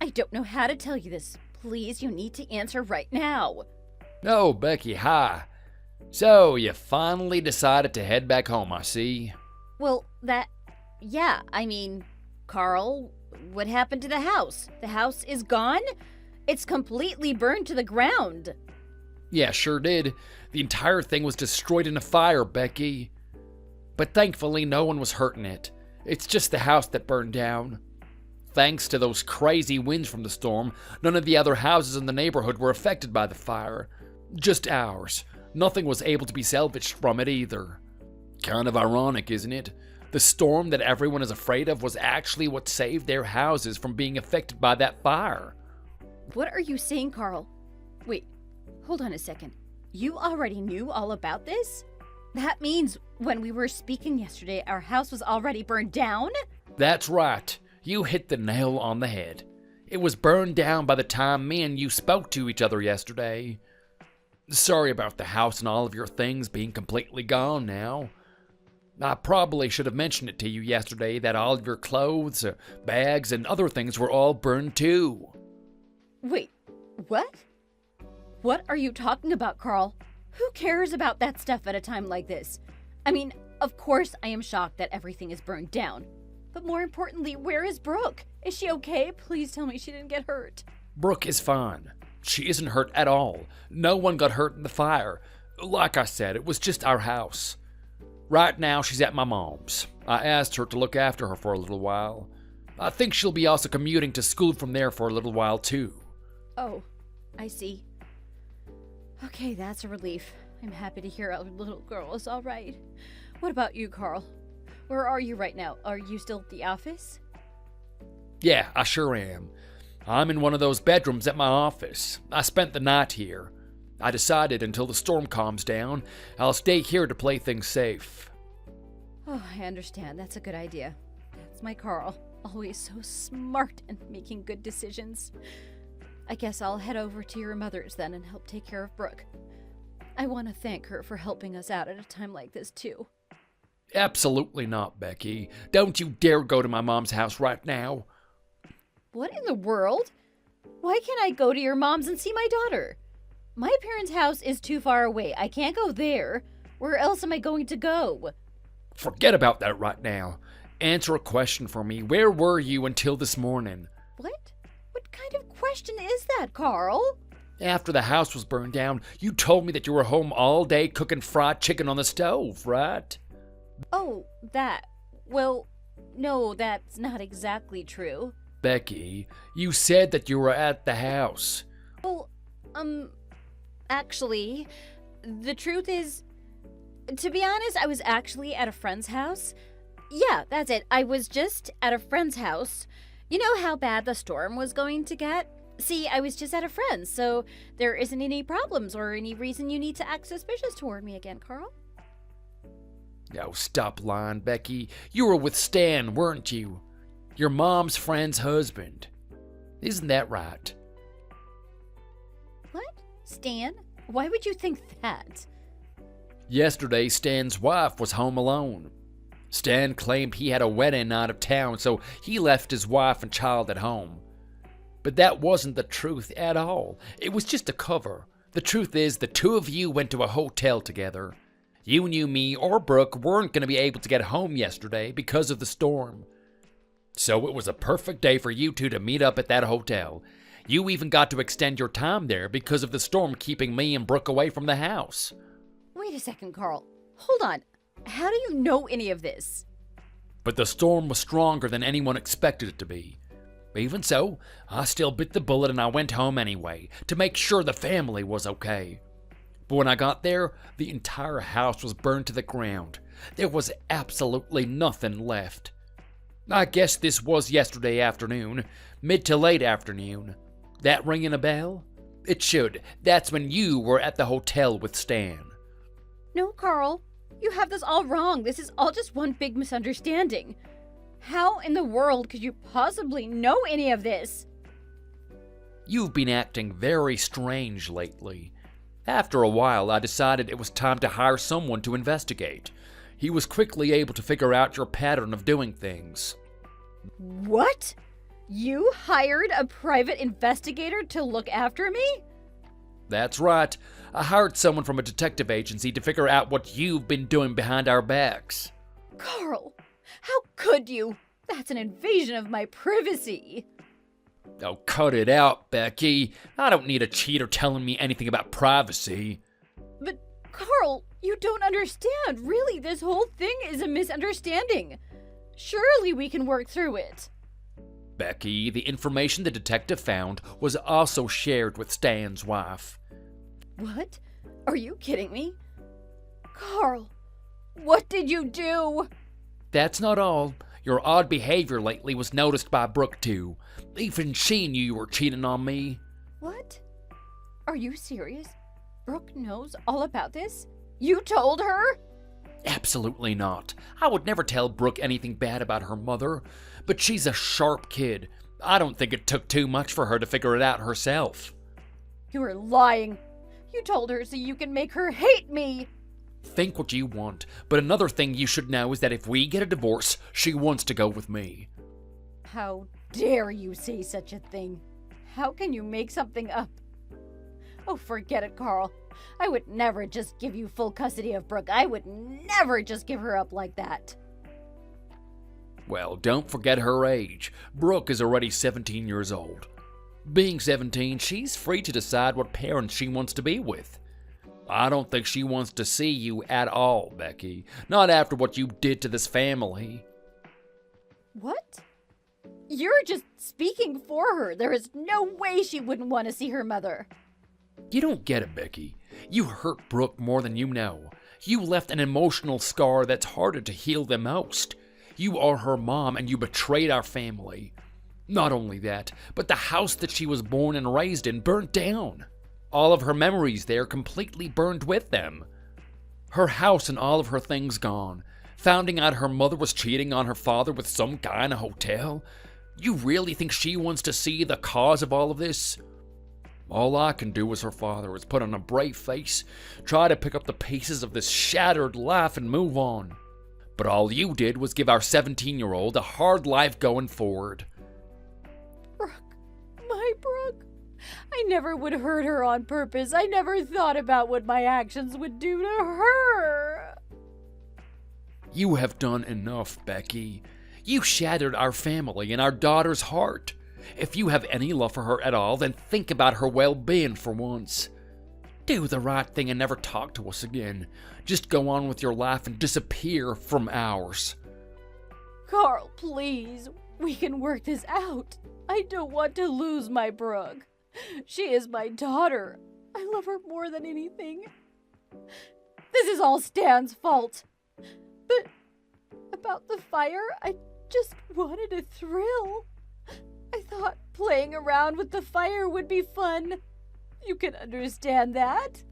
I don't know how to tell you this. Please, you need to answer right now. Oh, Becky, hi. So, you finally decided to head back home, I see. Well, yeah, I mean, Carl, what happened to the house? The house is gone? It's completely burned to the ground. Yeah, sure did. The entire thing was destroyed in a fire, Becky. But thankfully, no one was hurt in it. It's just the house that burned down. Thanks to those crazy winds from the storm, none of the other houses in the neighborhood were affected by the fire. Just ours. Nothing was able to be salvaged from it either. Kind of ironic, isn't it? The storm that everyone is afraid of was actually what saved their houses from being affected by that fire. What are you saying, Carl? Wait, hold on a second. You already knew all about this? That means when we were speaking yesterday, our house was already burned down? That's right. You hit the nail on the head. It was burned down by the time me and you spoke to each other yesterday. Sorry about the house and all of your things being completely gone now. I probably should have mentioned it to you yesterday that all of your clothes, bags, and other things were all burned too. Wait, what? What are you talking about, Carl? Who cares about that stuff at a time like this? I mean, of course I am shocked that everything is burned down. But more importantly, where is Brooke? Is she okay? Please tell me she didn't get hurt. Brooke is fine. She isn't hurt at all. No one got hurt in the fire. Like I said, it was just our house. Right now, she's at my mom's. I asked her to look after her for a little while. I think she'll be also commuting to school from there for a little while, too. Oh, I see. Okay, that's a relief. I'm happy to hear our little girl is all right. What about you, Carl? Where are you right now? Are you still at the office? Yeah, I sure am. I'm in one of those bedrooms at my office. I spent the night here. I decided until the storm calms down, I'll stay here to play things safe. Oh, I understand. That's a good idea. That's my Carl. Always so smart and making good decisions. I guess I'll head over to your mother's then and help take care of Brooke. I want to thank her for helping us out at a time like this, too. Absolutely not, Becky. Don't you dare go to my mom's house right now. What in the world? Why can't I go to your mom's and see my daughter? My parents' house is too far away. I can't go there. Where else am I going to go? Forget about that right now. Answer a question for me. Where were you until this morning? What? What kind of question is that, Carl? After the house was burned down, you told me that you were home all day cooking fried chicken on the stove, right? Oh, that. Well, no, that's not exactly true. Becky, you said that you were at the house. Well, actually, the truth is, to be honest, I was actually at a friend's house. Yeah, that's it. I was just at a friend's house. You know how bad the storm was going to get? See, I was just at a friend's, so there isn't any problems or any reason you need to act suspicious toward me again, Carl. Oh, stop lying, Becky. You were with Stan, weren't you? Your mom's friend's husband. Isn't that right? What? Stan? Why would you think that? Yesterday, Stan's wife was home alone. Stan claimed he had a wedding out of town, so he left his wife and child at home. But that wasn't the truth at all. It was just a cover. The truth is, the two of you went to a hotel together. You knew me or Brooke weren't going to be able to get home yesterday because of the storm. So it was a perfect day for you two to meet up at that hotel. You even got to extend your time there because of the storm keeping me and Brooke away from the house. Wait a second, Carl. Hold on. How do you know any of this? But the storm was stronger than anyone expected it to be. Even so, I still bit the bullet and I went home anyway, to make sure the family was okay. But when I got there, the entire house was burned to the ground. There was absolutely nothing left. I guess this was yesterday afternoon, mid to late afternoon. That ringing a bell? It should. That's when you were at the hotel with Stan. No, Carl. You have this all wrong. This is all just one big misunderstanding. How in the world could you possibly know any of this? You've been acting very strange lately. After a while, I decided it was time to hire someone to investigate. He was quickly able to figure out your pattern of doing things. What? You hired a private investigator to look after me? That's right. I hired someone from a detective agency to figure out what you've been doing behind our backs. Carl, how could you? That's an invasion of my privacy. Oh, cut it out, Becky. I don't need a cheater telling me anything about privacy. But, Carl, you don't understand. Really, this whole thing is a misunderstanding. Surely we can work through it. Becky, the information the detective found was also shared with Stan's wife. What? Are you kidding me? Carl, what did you do? That's not all. Your odd behavior lately was noticed by Brooke, too. Even she knew you were cheating on me. What? Are you serious? Brooke knows all about this? You told her? Absolutely not. I would never tell Brooke anything bad about her mother, but she's a sharp kid. I don't think it took too much for her to figure it out herself. You are lying. You told her so you can make her hate me. Think what you want, but another thing you should know is that if we get a divorce, she wants to go with me. How dare you say such a thing? How can you make something up? Oh, forget it, Carl. I would never just give you full custody of Brooke. I would never just give her up like that. Well, don't forget her age. Brooke is already 17 years old. Being 17, she's free to decide what parents she wants to be with. I don't think she wants to see you at all, Becky. Not after what you did to this family. What? You're just speaking for her. There is no way she wouldn't want to see her mother. You don't get it, Becky. You hurt Brooke more than you know. You left an emotional scar that's harder to heal than most. You are her mom and you betrayed our family. Not only that, but the house that she was born and raised in burnt down. All of her memories there completely burned with them. Her house and all of her things gone. Finding out her mother was cheating on her father with some guy in a hotel. You really think she wants to see the cause of all of this? All I can do as her father is put on a brave face, try to pick up the pieces of this shattered life and move on. But all you did was give our 17-year-old a hard life going forward. Brooke, my Brooke. I never would hurt her on purpose. I never thought about what my actions would do to her. You have done enough, Becky. You shattered our family and our daughter's heart. If you have any love for her at all, then think about her well-being for once. Do the right thing and never talk to us again. Just go on with your life and disappear from ours. Carl, please. We can work this out. I don't want to lose my Brooke. She is my daughter. I love her more than anything. This is all Stan's fault. But about the fire, I just wanted a thrill. I thought playing around with the fire would be fun. You can understand that.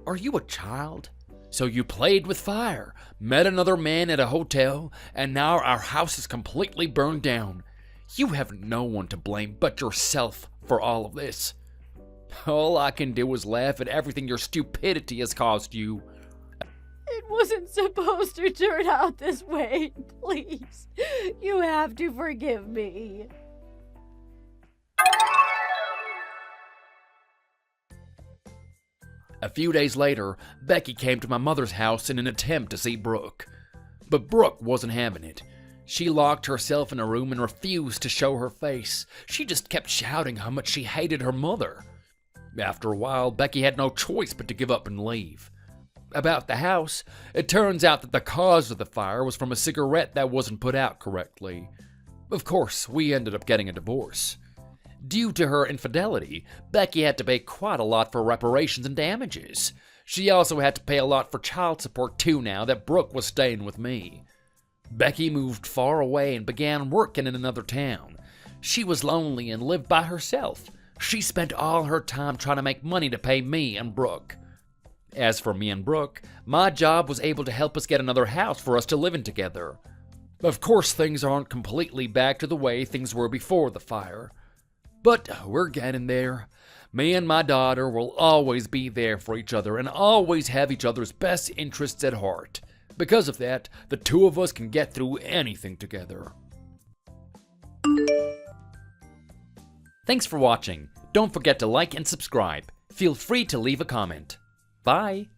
Are you a child? So you played with fire, met another man at a hotel, and now our house is completely burned down. You have no one to blame but yourself for all of this. All I can do is laugh at everything your stupidity has caused you. It wasn't supposed to turn out this way. Please, you have to forgive me. A few days later, Becky came to my mother's house in an attempt to see Brooke. But Brooke wasn't having it. She locked herself in a room and refused to show her face. She just kept shouting how much she hated her mother. After a while, Becky had no choice but to give up and leave. About the house, it turns out that the cause of the fire was from a cigarette that wasn't put out correctly. Of course, we ended up getting a divorce. Due to her infidelity, Becky had to pay quite a lot for reparations and damages. She also had to pay a lot for child support too now that Brooke was staying with me. Becky moved far away and began working in another town. She was lonely and lived by herself. She spent all her time trying to make money to pay me and Brooke. As for me and Brooke, my job was able to help us get another house for us to live in together. Of course, things aren't completely back to the way things were before the fire. But we're getting there. Me and my daughter will always be there for each other and always have each other's best interests at heart. Because of that, the two of us can get through anything together. Thanks for watching. Don't forget to like and subscribe. Feel free to leave a comment. Bye.